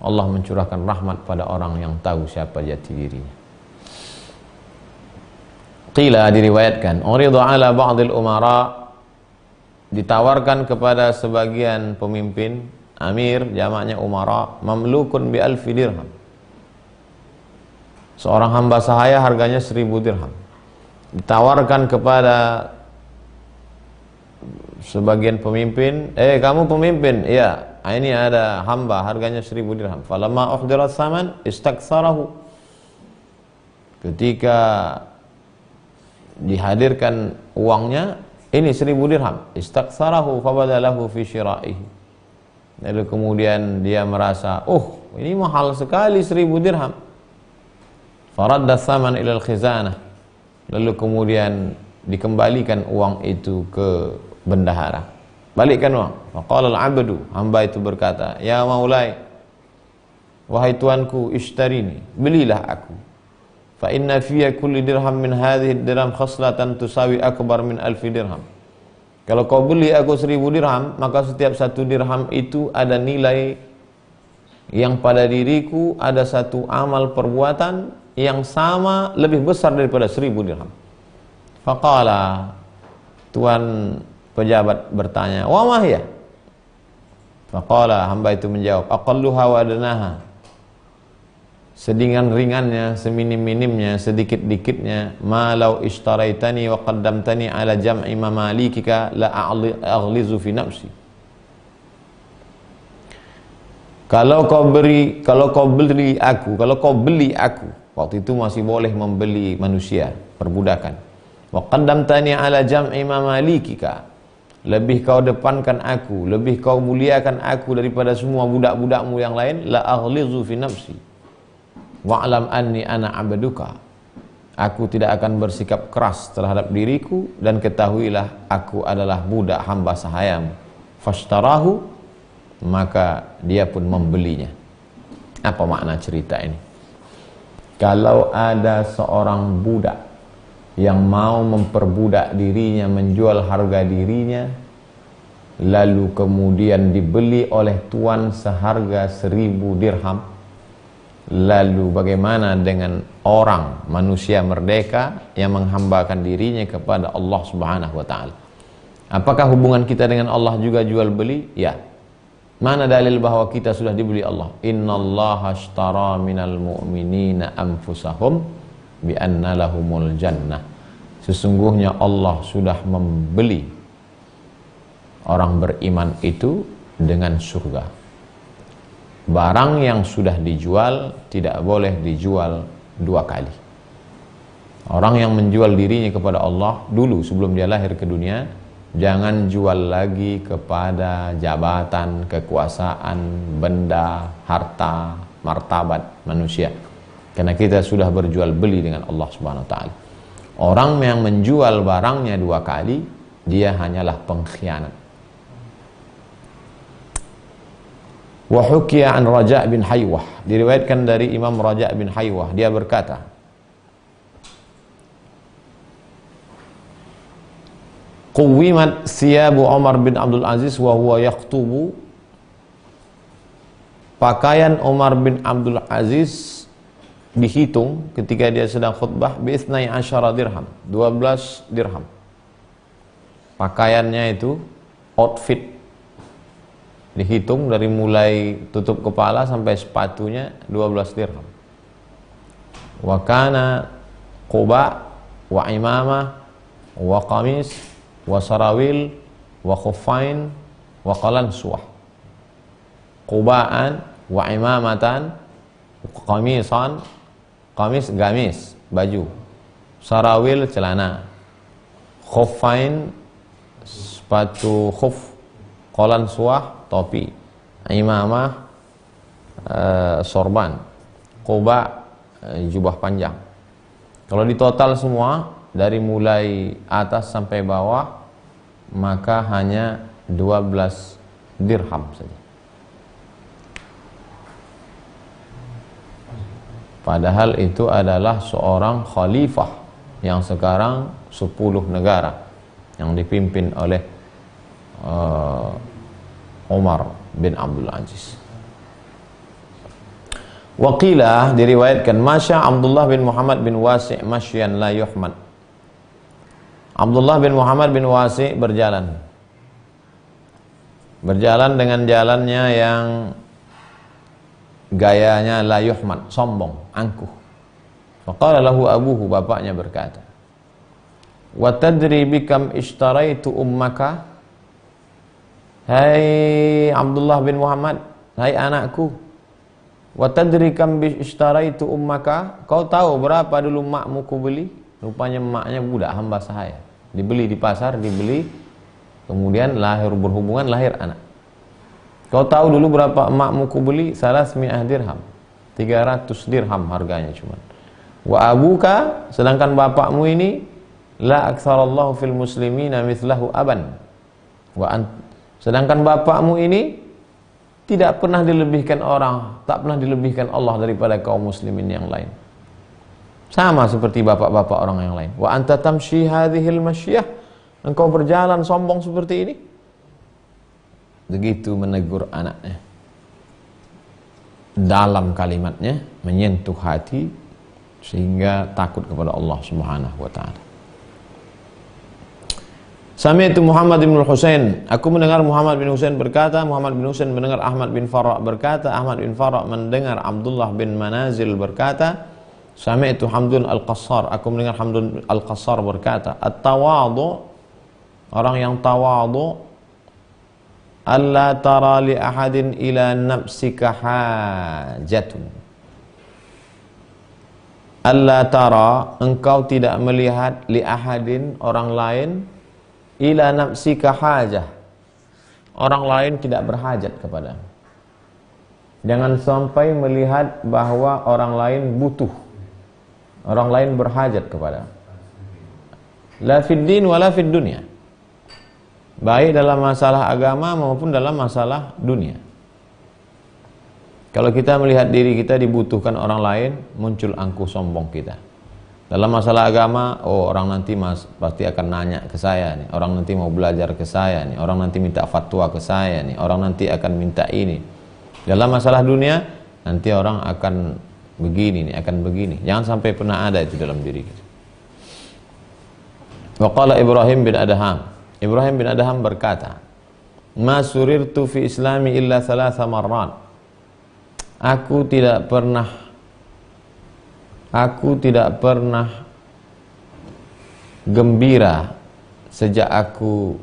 Allah mencurahkan rahmat pada orang yang tahu siapa jati dirinya. Qila, diriwayatkan, urida ala ba'dil umara, ditawarkan kepada sebagian pemimpin, amir jamaknya umara, mamlukun bi alfi dirham. Seorang hamba sahaya harganya 1000 dirham. Ditawarkan kepada sebagian pemimpin, kamu pemimpin, iya, ini ada hamba harganya 1000 dirham. Falamma uhdirat saman istaktsarahu. Ketika dihadirkan uangnya, ini 1000 dirham, istaktsarahu fabadalahu fi syira'ihi. Lalu kemudian dia merasa, ini mahal sekali 1000 dirham. Faradda saman ilal khizanah. Lalu kemudian dikembalikan uang itu ke bendahara. Balikkan uang. Faqala al-'abdu, hamba itu berkata, ya maulai, wahai tuanku, ishtarini, belilah aku. Fa inna fiya kulli dirham min hadhihi dirham khaslatan tusawi akbar min 1000 dirham. Kalau kau beli aku 1000 dirham, maka setiap 1 dirham itu ada nilai yang pada diriku ada 1 amal perbuatan yang sama lebih besar daripada 1000 dirham. Faqala, tuan pejabat bertanya, wa ma hiya? Faqala, hamba itu menjawab, aqalluha wa adnaha. Sedingan-ringannya, seminim-minimnya, sedikit-dikitnya, ma law ishtaraitani wa qaddamtani ala jam'i mamalikika la aghlizu fi nafsi. Kalau kau beli aku, waktu itu masih boleh membeli manusia, perbudakan. Wa qaddamtani ala jam'i mamalikika. Lebih kau depankan aku, lebih kau muliakan aku daripada semua budak-budakmu yang lain, la aghlizu fi nafsi. Wa'lam anni ana 'abduka. Aku tidak akan bersikap keras terhadap diriku, dan ketahuilah aku adalah budak hamba sahayamu. Fashtarahu, maka dia pun membelinya. Apa makna cerita ini? Kalau ada seorang budak yang mau memperbudak dirinya, menjual harga dirinya, lalu kemudian dibeli oleh tuan seharga 1000 dirham, lalu bagaimana dengan orang, manusia merdeka yang menghambakan dirinya kepada Allah Subhanahu wa ta'ala? Apakah hubungan kita dengan Allah juga jual beli? Ya. Mana dalil bahwa kita sudah dibeli Allah? Innallaha ashtara minal mu'minina anfusahum bi anna lahumul jannah. Sesungguhnya Allah sudah membeli orang beriman itu dengan surga. Barang yang sudah dijual tidak boleh dijual 2 kali. Orang yang menjual dirinya kepada Allah dulu sebelum dia lahir ke dunia, jangan jual lagi kepada jabatan, kekuasaan, benda, harta, martabat manusia. Karena kita sudah berjual beli dengan Allah Subhanahu wa ta'ala. Orang yang menjual barangnya 2 kali, dia hanyalah pengkhianat. Wa hukiya an Raja' bin Haywah, diriwayatkan dari Imam Raja' bin Haywah, dia berkata, Quwimat siyabu Umar bin Abdul Aziz wa huwa yaktubu. Pakaian Umar bin Abdul Aziz dihitung ketika dia sedang khutbah bi-12 dirham, 12 dirham. Pakaiannya itu, outfit, dihitung dari mulai tutup kepala sampai sepatunya 12 dirham. Wa kana quba wa imamah wa qamis wa sarawil wa khuffain wa qalansuah. Qubaan wa imamatan, qamisan, gamis, baju, sarawil, celana, khuffain, sepatu khuf, qolan suah, topi, imamah, sorban, quba, jubah panjang. Kalau ditotal semua dari mulai atas sampai bawah, maka hanya 12 dirham saja. Padahal itu adalah seorang khalifah yang sekarang 10 negara yang dipimpin oleh Umar bin Abdul Aziz. Waqilah, diriwayatkan, masya Abdullah bin Muhammad bin Wasi' masyan la yuhmad. Abdullah bin Muhammad bin Wasi' berjalan dengan jalannya yang gayanya la yuhmad, sombong, angkuh. Faqala lahu abuhu, bapaknya berkata, wa tadri bikam ishtaraitu ummaka? Hai Abdullah bin Muhammad, hai anakku, wa tadri kam ishtaraitu ummaka? Kau tahu berapa dulu makmu ku beli? Rupanya maknya budak hamba sahaya, dibeli di pasar, dibeli, kemudian lahir, berhubungan, lahir anak. Kau tahu dulu berapa makmu ku beli? 300 dirham, 300 dirham harganya cuman. Wa abuka, sedangkan bapakmu ini, la aktsarallahu fil muslimina mithlahu aban. Sedangkan bapakmu ini tidak pernah dilebihkan orang, tak pernah dilebihkan Allah daripada kaum muslimin yang lain. Sama seperti bapak-bapak orang yang lain. Wa anta tamshi hadhil masyiyah, engkau berjalan sombong seperti ini. Begitu menegur anaknya. Dalam kalimatnya menyentuh hati sehingga takut kepada Allah Subhanahu wa taala. Sami'tu Muhammad bin Husain, aku mendengar Muhammad bin Husain berkata, Muhammad bin Husain mendengar Ahmad bin Farah berkata, Ahmad bin Farah mendengar Abdullah bin Manazil berkata, Sami'tu Hamdun al-Qassar, aku mendengar Hamdun al-Qassar berkata, at-tawadhu, orang yang tawadhu, alla tara li ahadin ila nafsika hajatun. Alla tara, engkau tidak melihat, li ahadin, orang lain, ila nafsika hajah, orang lain tidak berhajat kepada. Jangan sampai melihat bahwa orang lain butuh, orang lain berhajat kepada. La fid din wa la fid dunya, baik dalam masalah agama maupun dalam masalah dunia. Kalau kita melihat diri kita dibutuhkan orang lain, muncul angkuh sombong kita. Dalam masalah agama, oh orang nanti pasti akan nanya ke saya nih, orang nanti mau belajar ke saya nih, orang nanti minta fatwa ke saya nih, orang nanti akan minta ini. Dalam masalah dunia, nanti orang akan begini nih, akan begini. Jangan sampai pernah ada itu dalam diri kita. Wa qala Ibrahim bin Adham, Ibrahim bin Adham berkata, ma surirtu fi islami illa 3 marrat. Aku tidak pernah gembira sejak aku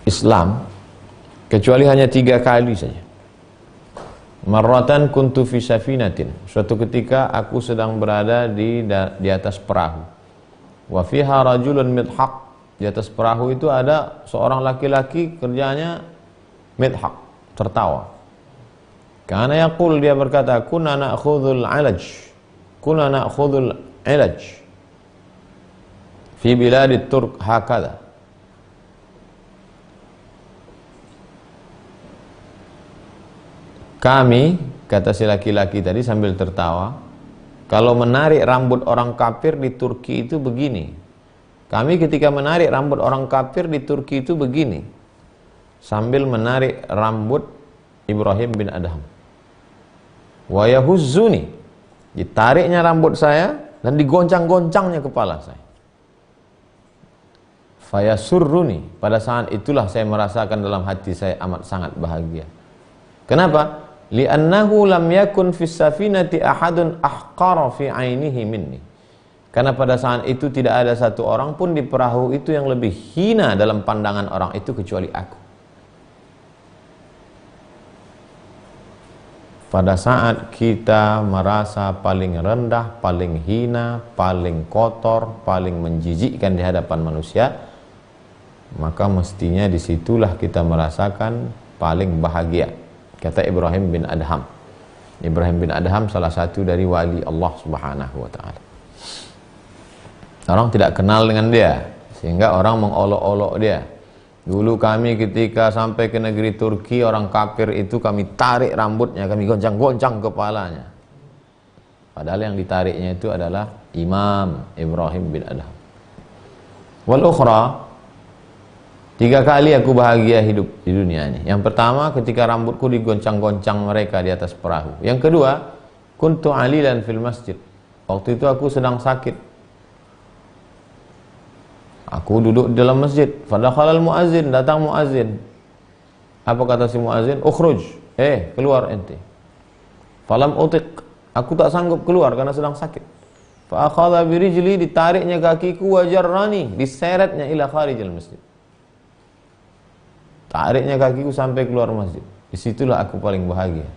Islam kecuali hanya 3 kali saja. Marratan kuntu fi safinatin, suatu ketika aku sedang berada di atas perahu. Wa fiha rajulun midhaq, di atas perahu itu ada seorang laki-laki kerjanya midhaq, tertawa. Karena yaqul, dia berkata, kunna na'khudhul ilaj fi biladit Turk hakadha. Kami, kata si laki-laki tadi sambil tertawa, kalau menarik rambut orang kafir di Turki itu begini. Kami ketika menarik rambut orang kafir di Turki itu begini, sambil menarik rambut Ibrahim bin Adham. Wa yahuzzuni, ditariknya rambut saya dan digoncang-goncangnya kepala saya. Fayasurruni, pada saat itulah saya merasakan dalam hati saya amat sangat bahagia. Kenapa? Li'annahu lam yakun fis safinati ahadun ahqara fi ainihi minni. Karena pada saat itu tidak ada satu orang pun di perahu itu yang lebih hina dalam pandangan orang itu kecuali aku. Pada saat kita merasa paling rendah, paling hina, paling kotor, paling menjijikkan di hadapan manusia, maka mestinya disitulah kita merasakan paling bahagia, kata Ibrahim bin Adham. Ibrahim bin Adham salah satu dari wali Allah Subhanahu wa ta'ala. Orang tidak kenal dengan dia, sehingga orang mengolok-olok dia. Dulu kami ketika sampai ke negeri Turki, orang kafir itu kami tarik rambutnya, kami goncang-goncang kepalanya. Padahal yang ditariknya itu adalah Imam Ibrahim bin Adham. Wal ukhra, 3 kali aku bahagia hidup di dunia ini. Yang pertama ketika rambutku digoncang-goncang mereka di atas perahu. Yang kedua, kuntu alilan fil masjid. Waktu itu aku sedang sakit. Aku duduk di dalam masjid. Fadakhalal muazzin, datang muazzin. Apa kata si muazzin? Ukhruj, keluar ente. Falam utiq, aku tak sanggup keluar karena sedang sakit. Fa akhadha bi rijli, ditariknya kakiku, wa jarrani, diseretnya ila kharijil masjid. Tariknya kakiku sampai keluar masjid. Disitulah aku paling bahagia.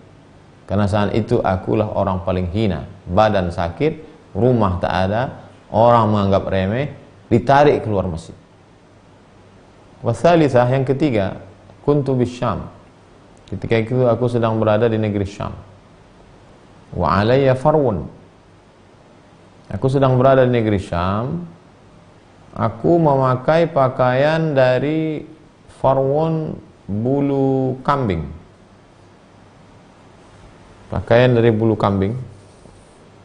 Karena saat itu akulah orang paling hina. Badan sakit, rumah tak ada, orang menganggap remeh, ditarik keluar masjid. Wasalitsah, yang ketiga, kuntu bisyam. Ketika itu aku sedang berada di negeri Syam. Wa alayya farwun. Aku sedang berada di negeri Syam. Aku memakai pakaian dari farwun, bulu kambing. Pakaian dari bulu kambing.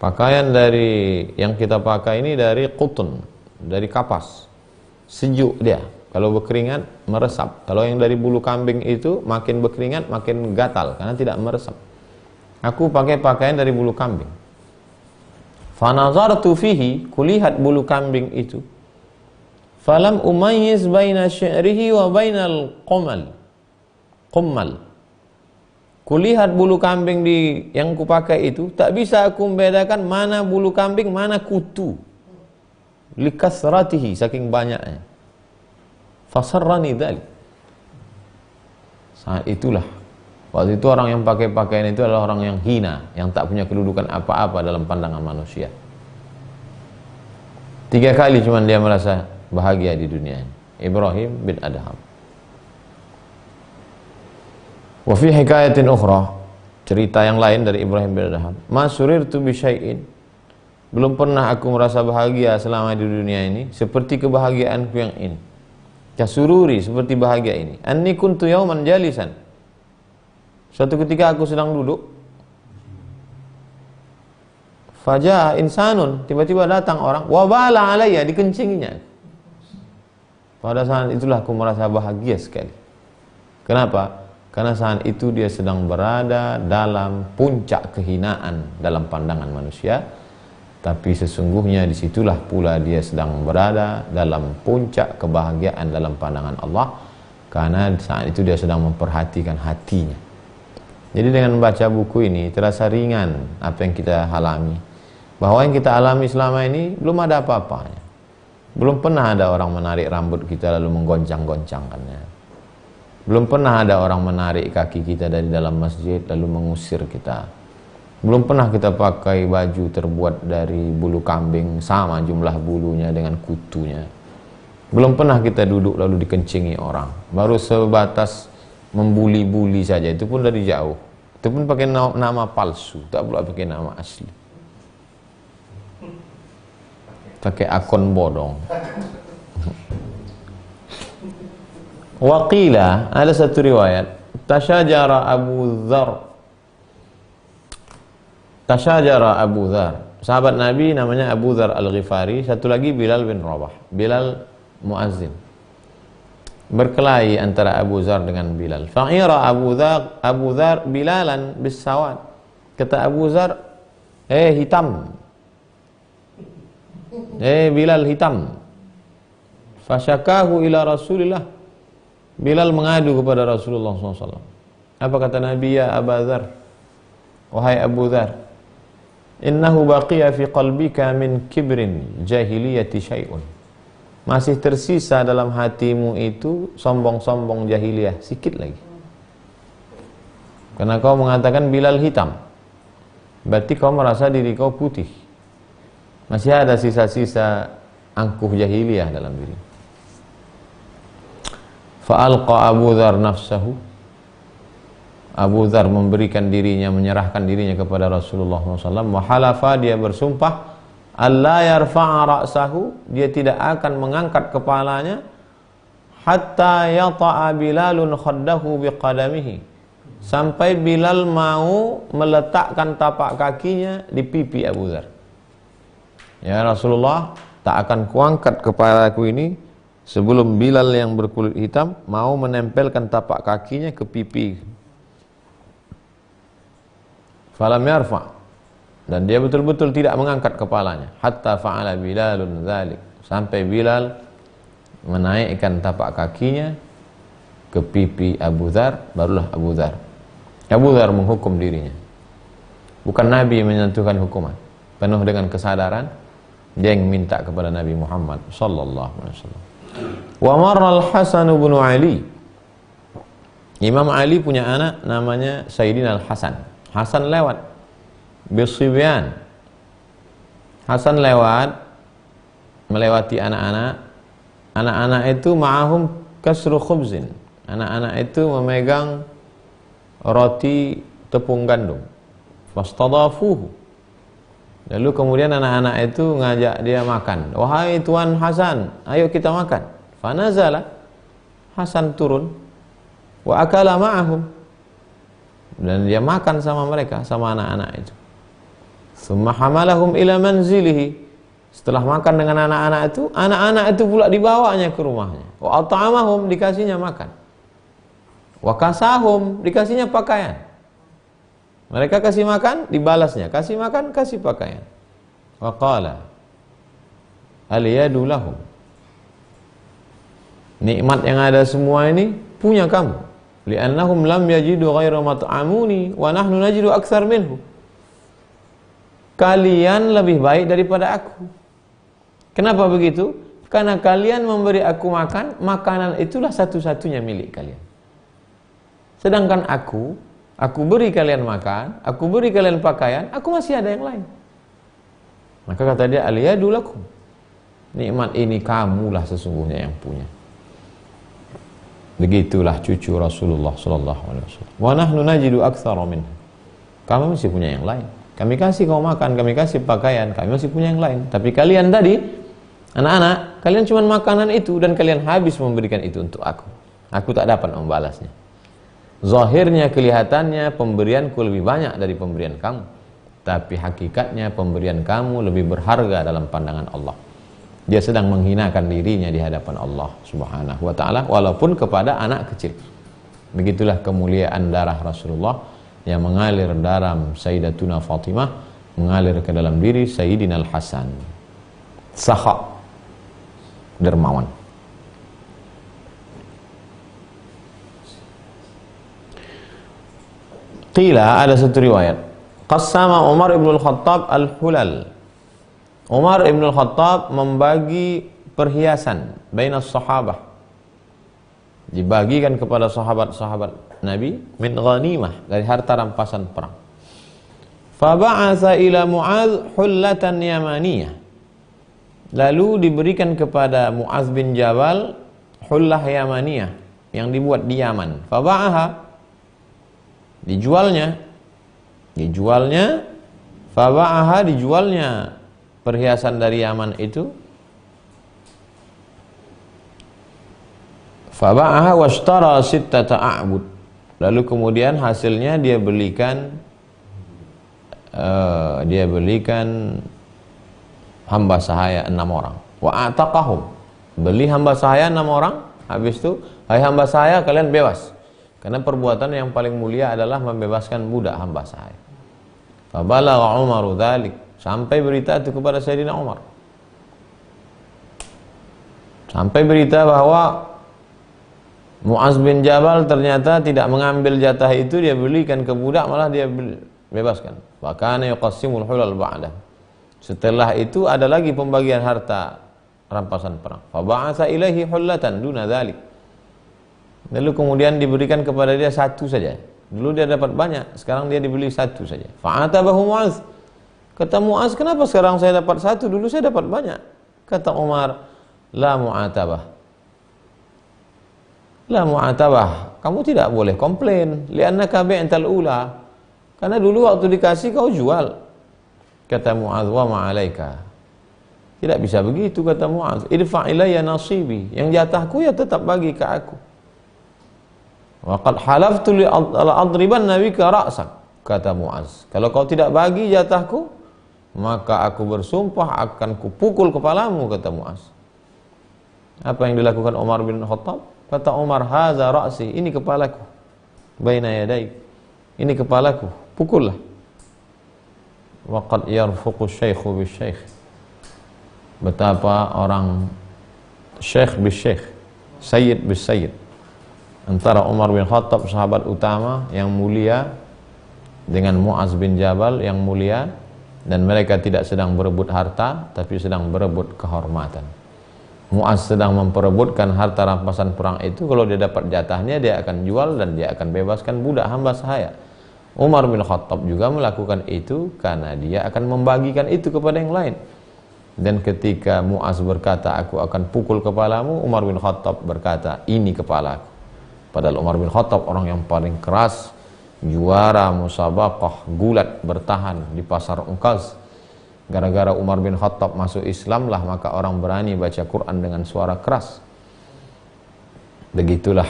Pakaian dari yang kita pakai ini dari qutun, dari kapas. Sejuk dia. Kalau berkeringat meresap. Kalau yang dari bulu kambing itu makin berkeringat makin gatal karena tidak meresap. Aku pakai pakaian dari bulu kambing. Fa nazartu fihi, kulihat bulu kambing itu. Falam umayyiz baina syi'rihi wa bainal qummal. Kulihat bulu kambing yang kupakai itu, tak bisa aku membedakan mana bulu kambing, mana kutu. Likasratihi, saking banyaknya. Fasarrani dzalik. Saat itulah, waktu itu orang yang pakai pakaian itu adalah orang yang hina, yang tak punya kedudukan apa-apa dalam pandangan manusia. 3 kali cuman dia merasa bahagia di dunia ini. Ibrahim bin Adham. Wa fi hikayatin ukhra, cerita yang lain dari Ibrahim bin Adham. Ma surirtu bi syai'in, belum pernah aku merasa bahagia selama di dunia ini seperti kebahagiaanku yang ini. Kasururi, seperti bahagia ini. Anni kuntu yauman jalisan. Suatu ketika aku sedang duduk. Fajaa insanun, tiba-tiba datang orang, wa bala alayya, dikencinginya. Pada saat itulah aku merasa bahagia sekali. Kenapa? Karena saat itu dia sedang berada dalam puncak kehinaan dalam pandangan manusia, tapi sesungguhnya disitulah pula dia sedang berada dalam puncak kebahagiaan dalam pandangan Allah, karena saat itu dia sedang memperhatikan hatinya. Jadi dengan membaca buku ini terasa ringan apa yang kita alami, bahwa yang kita alami selama ini belum ada apa-apanya. Belum pernah ada orang menarik rambut kita lalu menggoncang-goncangkannya. Belum pernah ada orang menarik kaki kita dari dalam masjid lalu mengusir kita. Belum pernah kita pakai baju terbuat dari bulu kambing sama jumlah bulunya dengan kutunya. Belum pernah kita duduk lalu dikencingi orang. Baru sebatas membuli-buli saja, itu pun dari jauh. Itu pun pakai nama palsu, tak pula pakai nama asli. Pakai akun bodong. Waqila, ada satu riwayat, tasyajara Abu Dhar. Sahabat Nabi namanya Abu Dhar Al-Ghifari, satu lagi Bilal bin Rabah, Bilal muazzin. Berkelahi antara Abu Dhar dengan Bilal. Fa'ira Abu Dhar Bilalan bisawad. Kata Abu Dhar, hitam. Bilal hitam. Fasyakahu ila Rasulillah. Bilal mengadu kepada Rasulullah SAW. Apa kata Nabi? Ya Abu Dhar, wahai Abu Dhar, innahu baqiya fi qalbika min kibrin jahiliyati syai'un. Masih tersisa dalam hatimu itu sombong-sombong jahiliyah sikit lagi. Karena kau mengatakan Bilal hitam, berarti kau merasa diri kau putih. Masih ada sisa-sisa angkuh jahiliyah dalam diri. Fa'alqa Abu Dzar nafsahu. Abu Dzar memberikan dirinya, menyerahkan dirinya kepada Rasulullah SAW. Wa halafa, dia bersumpah, alla yarfa'a ra'sahu, dia tidak akan mengangkat kepalanya, hatta yata'a Bilalun khaddahu biqadamihi, sampai Bilal mau meletakkan tapak kakinya di pipi Abu Dzar. Ya Rasulullah, tak akan kuangkat kepalaku ini sebelum Bilal yang berkulit hitam mau menempelkan tapak kakinya ke pipi. Falam yarfa, dan dia betul-betul tidak mengangkat kepalanya. Hatta fa'ala Bilalun dzalik, sampai Bilal menaikkan tapak kakinya ke pipi Abu Dzar, barulah Abu Dzar menghukum dirinya. Bukan Nabi yang menyentuhkan hukuman, penuh dengan kesadaran dia yang minta kepada Nabi Muhammad sallallahu alaihi wasallam. Wa marra al-Hasan bin Ali. Imam Ali punya anak namanya Sayyidina Al-Hasan. Hasan lewat bisibyan. Hasan melewati anak-anak itu ma'ahum kasru khubzin. Anak-anak itu memegang roti tepung gandum. Fastadafuhu. Lalu kemudian anak-anak itu ngajak dia makan. Wahai Tuan Hasan, ayo kita makan. Fanazala, Hasan turun. Wa akala ma'ahum, dan dia makan sama mereka, sama anak-anak itu. Tsumma hamalahum ila manzilihi. Setelah makan dengan anak-anak itu pula dibawanya ke rumahnya. Wa at'amahum, dikasihnya makan. Wa kasahum, dikasihnya pakaian. Mereka kasih makan, dibalasnya. Kasih makan, kasih pakaian. Wa qala al-yadu lahum. Nikmat yang ada semua ini punya kamu. Li'annahum lam yajidu ghaira mat'amuni wa nahnu najidu aktsar minhu. Kalian lebih baik daripada aku. Kenapa begitu? Karena kalian memberi aku makan, makanan itulah satu-satunya milik kalian. Sedangkan aku beri kalian makan, aku beri kalian pakaian, aku masih ada yang lain. Maka kata dia, al-yadu lakum. Nikmat ini kamulah sesungguhnya yang punya. Begitulah cucu Rasulullah sallallahu alaihi wasallam. Wa nahnu najidu aktsara minhu. Kami masih punya yang lain. Kami kasih kau makan, kami kasih pakaian, kami masih punya yang lain. Tapi kalian tadi, anak-anak, kalian cuma makanan itu dan kalian habis memberikan itu untuk aku. Aku tak dapat membalasnya. Zahirnya, kelihatannya pemberianku lebih banyak dari pemberian kamu. Tapi hakikatnya pemberian kamu lebih berharga dalam pandangan Allah. Dia sedang menghinakan dirinya di hadapan Allah Subhanahu wa ta'ala, walaupun kepada anak kecil. Begitulah kemuliaan darah Rasulullah yang mengalir dalam Sayyidatuna Fatimah, mengalir ke dalam diri Sayyidina Al-Hasan. Sakha, dermawan. Qila, ada satu riwayat, qassama Umar ibn al-Khattab al-hulal. Umar ibn al-Khattab membagi perhiasan bainas sahabah, dibagikan kepada sahabat-sahabat Nabi, min ghanimah, dari harta rampasan perang. Fa ba'atha ila Mu'adz hullatan yamaniyah. Lalu diberikan kepada Mu'adz bin Jabal hullah yamaniyah yang dibuat di Yaman. Fa ba'aha, dijualnya perhiasan dari Yaman itu. Faba'aha washtara sittata a'bud. Lalu kemudian hasilnya dia belikan hamba sahaya 6 orang. Wa ataqahum, beli hamba sahaya 6 orang. Habis itu, hai hamba sahaya, kalian bebas. Karena perbuatan yang paling mulia adalah membebaskan budak hamba sahaya. Fabalagha Umaru dzalik, sampai berita itu kepada Sayyidina Umar. Sampai berita bahwa Mu'adz bin Jabal ternyata tidak mengambil jatah itu, dia belikan ke budak, malah dia bebaskan. Wa kana yuqassimul hulal ba'dah. Setelah itu ada lagi pembagian harta rampasan perang. Fa ba'atsa ilaihi hullatan duna dzalik. Lalu kemudian diberikan kepada dia satu saja. Dulu dia dapat banyak, sekarang dia dibeli satu saja. Fa'atabahu Mu'adz. Kata Mu'adz, kenapa sekarang saya dapat satu, dulu saya dapat banyak? Kata Umar, la mu'atabah. La mu'atabah, kamu tidak boleh komplain. Li'annaka bi'tal ula, karena dulu waktu dikasih kau jual. Kata Mu'adz, wa ma'alaika, tidak bisa begitu kata Mu'adz. Idfa' ilayya nasibi, yang jatahku ya tetap bagi ke aku. Wa qad halaftu li adribanna bika ra'sak, kata Mu'adz, kalau kau tidak bagi jatahku, maka aku bersumpah akan kupukul kepalamu, kata Mu'adz. Apa yang dilakukan Umar bin Khattab? Kata Umar, haza ra'si, ini kepalaku, baina yadaik, ini kepalaku, pukullah. Wa qad yarfuqu syaikhu bisyaikh, betapa orang syekh bisyekh, sayyid bisayyid, antara Umar bin Khattab sahabat utama yang mulia dengan Mu'adz bin Jabal yang mulia, dan mereka tidak sedang berebut harta tapi sedang berebut kehormatan. Mu'adz sedang memperebutkan harta rampasan perang itu, kalau dia dapat jatahnya dia akan jual dan dia akan bebaskan budak hamba sahaya. Umar bin Khattab juga melakukan itu karena dia akan membagikan itu kepada yang lain. Dan ketika Mu'adz berkata, aku akan pukul kepalamu, Umar bin Khattab berkata, ini kepalaku. Padahal Umar bin Khattab orang yang paling keras, juara musabaqah gulat bertahan di pasar Ungkaz. Gara-gara Umar bin Khattab masuk Islam lah maka orang berani baca Quran dengan suara keras. Begitulah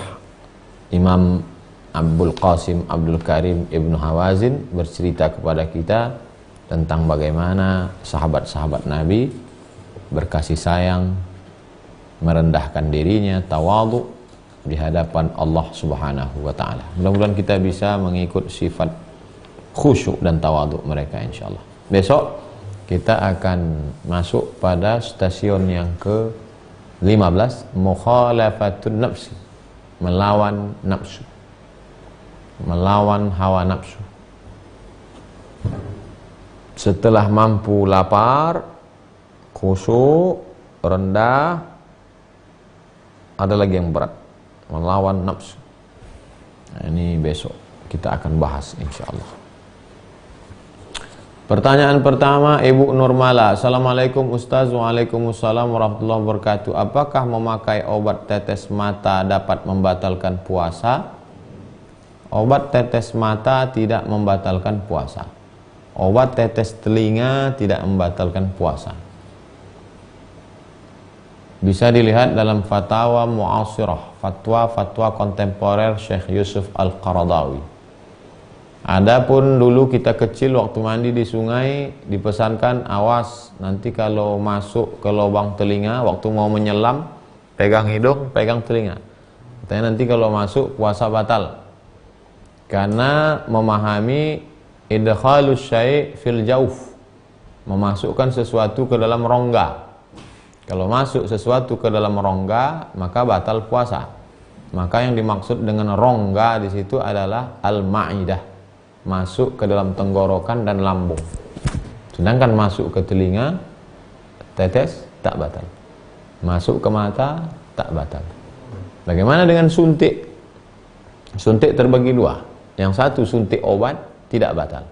Imam Abdul Qasim Abdul Karim Ibnu Hawazin bercerita kepada kita tentang bagaimana sahabat-sahabat Nabi berkasih sayang, merendahkan dirinya, tawadhu di hadapan Allah Subhanahu wa taala. Mudah-mudahan kita bisa mengikut sifat khusyuk dan tawadhu mereka insyaallah. Besok kita akan masuk pada stasiun yang ke-15, mukhalafatun nafsi, melawan nafsu, melawan hawa nafsu. Setelah mampu lapar, khusyuk, rendah, ada lagi yang berat, melawan nafsu. Nah, ini besok kita akan bahas insyaallah. Pertanyaan pertama, Ibu Nurmala. Assalamualaikum Ustaz. Waalaikumsalam warahmatullahi wabarakatuh. Apakah memakai obat tetes mata dapat membatalkan puasa? Obat tetes mata tidak membatalkan puasa. Obat tetes telinga tidak membatalkan puasa. Bisa dilihat dalam fatwa mu'asirah, fatwa-fatwa kontemporer Syekh Yusuf Al-Qaradawi. Adapun dulu kita kecil waktu mandi di sungai dipesankan, awas nanti kalau masuk ke lubang telinga waktu mau menyelam, pegang hidung, pegang telinga. Katanya nanti kalau masuk puasa batal. Karena memahami idkhalus syai' fil jauf, memasukkan sesuatu ke dalam rongga. Kalau masuk sesuatu ke dalam rongga maka batal puasa. Maka yang dimaksud dengan rongga di situ adalah al-ma'idah, masuk ke dalam tenggorokan dan lambung. Sedangkan masuk ke telinga, tetes tak batal. Masuk ke mata tak batal. Bagaimana dengan suntik? Suntik terbagi dua. Yang satu suntik obat tidak batal.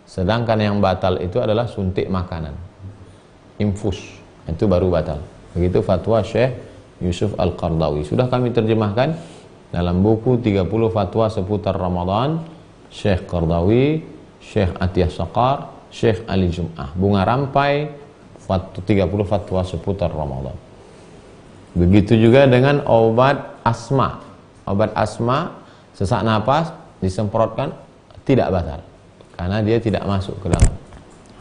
Sedangkan yang batal itu adalah suntik makanan, infus, itu baru batal. Begitu fatwa Syekh Yusuf Al-Qaradawi. Sudah kami terjemahkan dalam buku 30 fatwa seputar Ramadan, Syekh Qaradawi, Syekh Atiyah Saqar, Syekh Ali Jum'ah. Bunga rampai 30 fatwa seputar Ramadan. Begitu juga dengan obat asma. Obat asma, sesak napas disemprotkan tidak batal karena dia tidak masuk ke dalam,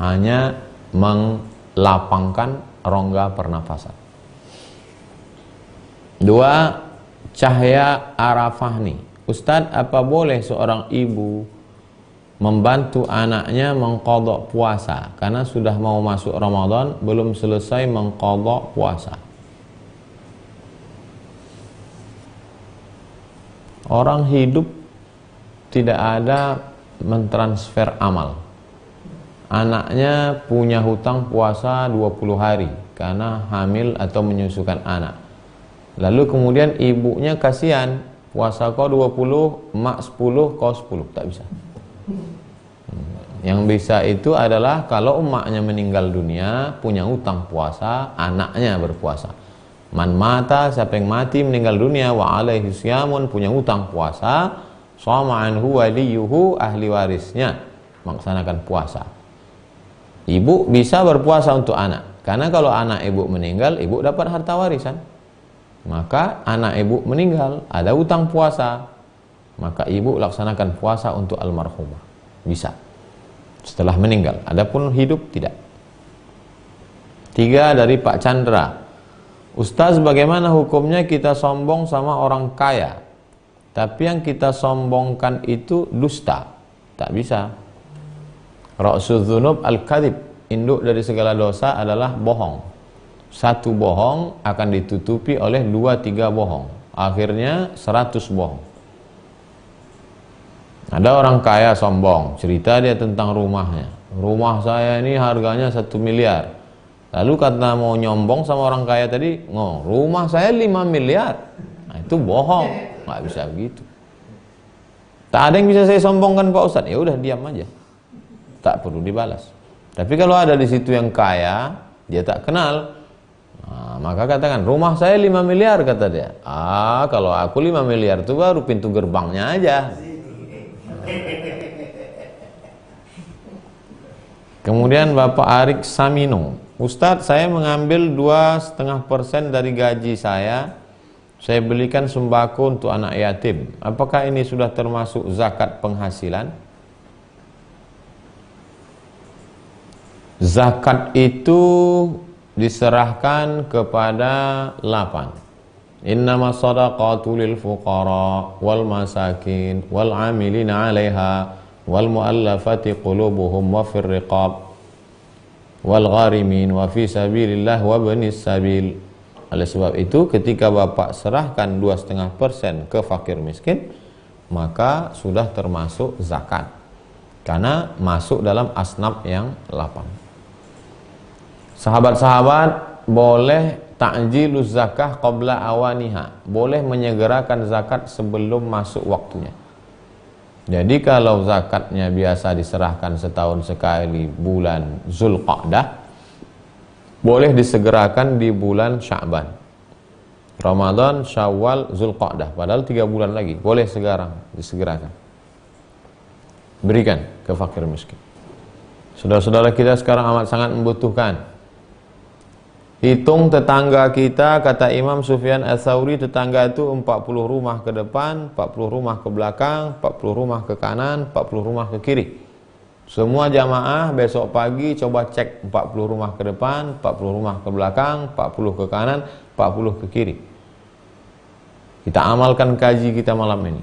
hanya melapangkan rongga pernafasan. Dua, Cahya Arafahni. Ustadz, apa boleh seorang ibu membantu anaknya mengqadha puasa karena sudah mau masuk Ramadan belum selesai mengqadha puasa? Orang hidup tidak ada mentransfer amal. Anaknya punya hutang puasa 20 hari karena hamil atau menyusukan anak. Lalu kemudian ibunya kasihan, puasa kau 20, emak 10, kau 10, tak bisa. Yang bisa itu adalah kalau emaknya meninggal dunia, punya hutang puasa, anaknya berpuasa. Man mata, siapa yang mati meninggal dunia, wa alaihi syamun, punya utang puasa, shoma anhu waliyuhu, ahli warisnya melaksanakan puasa. Ibu bisa berpuasa untuk anak, karena kalau anak ibu meninggal, ibu dapat harta warisan. Maka anak ibu meninggal, ada utang puasa, maka ibu laksanakan puasa untuk almarhumah. Bisa setelah meninggal, adapun hidup tidak. 3 dari Pak Chandra. Ustaz, bagaimana hukumnya kita sombong sama orang kaya, tapi yang kita sombongkan itu dusta? Tak bisa. Ra'sul dzunub al-kadzib, induk dari segala dosa adalah bohong. Satu bohong akan ditutupi oleh 2-3 bohong, akhirnya 100 bohong. Ada orang kaya sombong, cerita dia tentang rumahnya. Rumah saya ini harganya 1 miliar. Lalu kata mau nyombong sama orang kaya tadi, rumah saya 5 miliar. Nah, itu bohong, nggak bisa begitu. Tak ada yang bisa saya sombongkan Pak Ustadz. Ya udah diam aja, tak perlu dibalas. Tapi kalau ada di situ yang kaya, dia tak kenal, nah, maka katakan rumah saya 5 miliar kata dia. Kalau aku 5 miliar itu baru pintu gerbangnya aja. Kemudian Bapak Arik Samino, Ustadz, saya mengambil 2,5% dari gaji saya belikan sembako untuk anak yatim. Apakah ini sudah termasuk zakat penghasilan? Zakat itu diserahkan kepada 8. Innama shadaqatu lil fuqara wal masakin wal amilina 'alaiha wal mu'allafati qulubuhum wa fir riqab wal gharimin wa fi sabilillah wa ibnis sabil. Oleh sebab itu ketika Bapak serahkan 2,5% ke fakir miskin, maka sudah termasuk zakat, karena masuk dalam asnaf yang 8. Sahabat-sahabat boleh ta'jiluz zakah qabla awaniha, boleh menyegerakan zakat sebelum masuk waktunya. Jadi kalau zakatnya biasa diserahkan setahun sekali bulan Zulqa'dah, boleh disegerakan di bulan Sya'ban, Ramadan, Syawal, Zulqa'dah, padahal 3 bulan lagi, boleh sekarang disegerakan, berikan ke fakir miskin. Saudara-saudara kita sekarang amat sangat membutuhkan. Hitung tetangga kita, kata Imam Sufyan Ats-Tsauri, tetangga itu 40 rumah ke depan, 40 rumah ke belakang, 40 rumah ke kanan, 40 rumah ke kiri. Semua jamaah besok pagi coba cek 40 rumah ke depan, 40 rumah ke belakang, 40 ke kanan, 40 ke kiri. Kita amalkan kaji kita malam ini.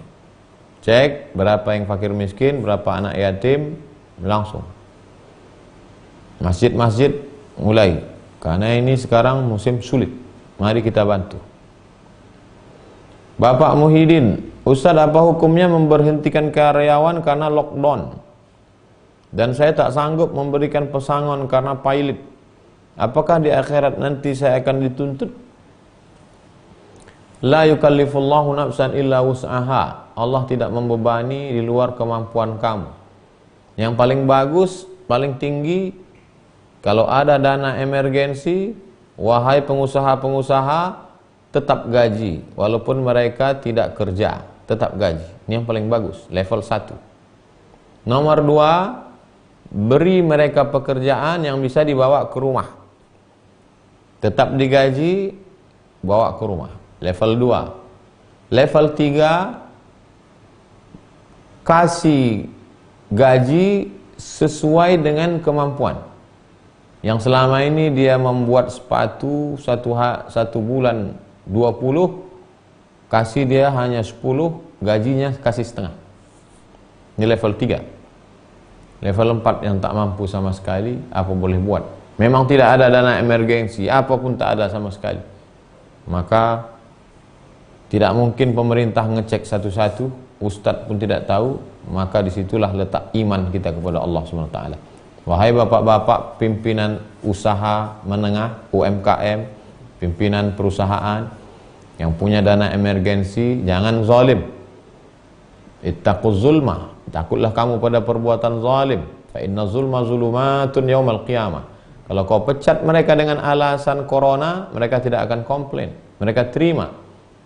Cek berapa yang fakir miskin, berapa anak yatim, langsung. Masjid-masjid mulai. Karena ini sekarang musim sulit, mari kita bantu. Bapak Muhyiddin, Ustaz, apa hukumnya memberhentikan karyawan karena lockdown? Dan saya tak sanggup memberikan pesangon karena pilot. Apakah di akhirat nanti saya akan dituntut? La yukallifullahu nafsan illa wus'aha. Allah tidak membebani di luar kemampuan kamu. Yang paling bagus, paling tinggi, kalau ada dana emergensi, wahai pengusaha-pengusaha, tetap gaji, walaupun mereka tidak kerja, tetap gaji. Ini yang paling bagus, level 1. Nomor 2, beri mereka pekerjaan yang bisa dibawa ke rumah. Tetap digaji, bawa ke rumah. Level 2. Level 3, kasih gaji sesuai dengan kemampuan. Yang selama ini dia membuat sepatu satu bulan 20, kasih dia hanya 10, gajinya kasih setengah. Ini level 3. Level 4 yang tak mampu sama sekali, apa boleh buat? Memang tidak ada dana emergensi, apapun tak ada sama sekali. Maka tidak mungkin pemerintah ngecek satu-satu, ustadz pun tidak tahu, maka disitulah letak iman kita kepada Allah SWT. Wahai bapak-bapak pimpinan usaha menengah, UMKM, pimpinan perusahaan yang punya dana emergensi, jangan zalim. Ittaquz zulma, takutlah kamu pada perbuatan zalim. Fa inna zulma zulumatun yaumal qiyamah. Kalau kau pecat mereka dengan alasan corona, mereka tidak akan komplain, mereka terima.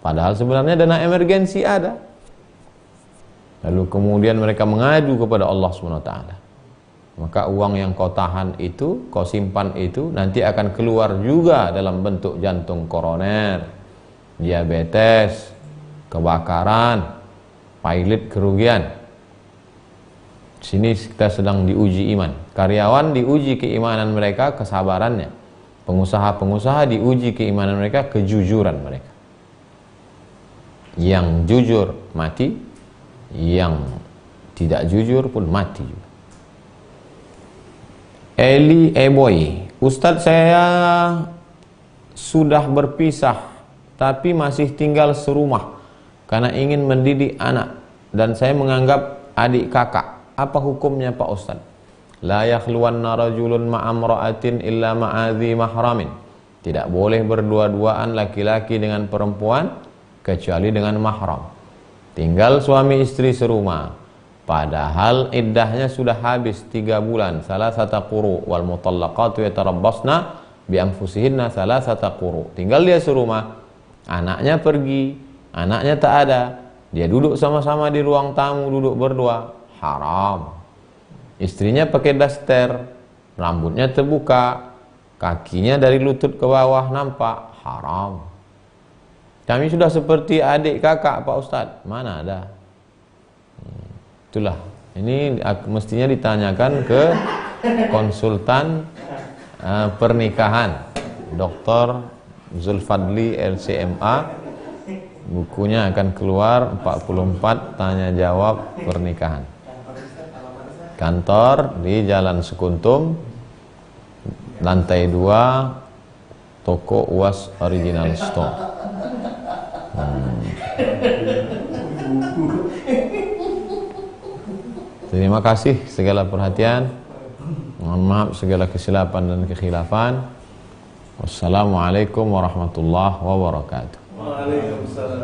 Padahal sebenarnya dana emergensi ada. Lalu kemudian mereka mengadu kepada Allah SWT. Maka uang yang kau tahan itu, kau simpan itu, nanti akan keluar juga dalam bentuk jantung koroner, diabetes, kebakaran, pilot kerugian. Sini kita sedang diuji iman. Karyawan diuji keimanan mereka, kesabarannya. Pengusaha-pengusaha diuji keimanan mereka, kejujuran mereka. Yang jujur mati, yang tidak jujur pun mati juga. Eli Eboy, Ustadz, saya sudah berpisah tapi masih tinggal serumah karena ingin mendidik anak dan saya menganggap adik kakak. Apa hukumnya Pak Ustadz? La yakhluwanna rajulun ma'amra'atin illa ma'adhi mahramin. Tidak boleh berdua-duaan laki-laki dengan perempuan kecuali dengan mahram. Tinggal suami istri serumah, padahal iddahnya sudah habis 3 bulan, salasata quru, wal mutallaqatu yatarabbasna bi anfusihinna salasata quru. Tinggal dia serumah, anaknya pergi, anaknya tak ada, dia duduk sama-sama di ruang tamu, duduk berdua, haram. Istrinya pakai daster, rambutnya terbuka, kakinya dari lutut ke bawah nampak, haram. Kami sudah seperti adik kakak Pak Ustadz. Mana ada? Itulah. Ini mestinya ditanyakan ke konsultan pernikahan, Dr. Zulfadli LCMA. Bukunya akan keluar 44 tanya jawab pernikahan. Kantor di Jalan Sekuntum, lantai 2, toko UAS Original Store. Terima kasih segala perhatian. Mohon maaf segala kesilapan dan kekhilafan. Wassalamualaikum warahmatullahi wabarakatuh. Waalaikumsalam.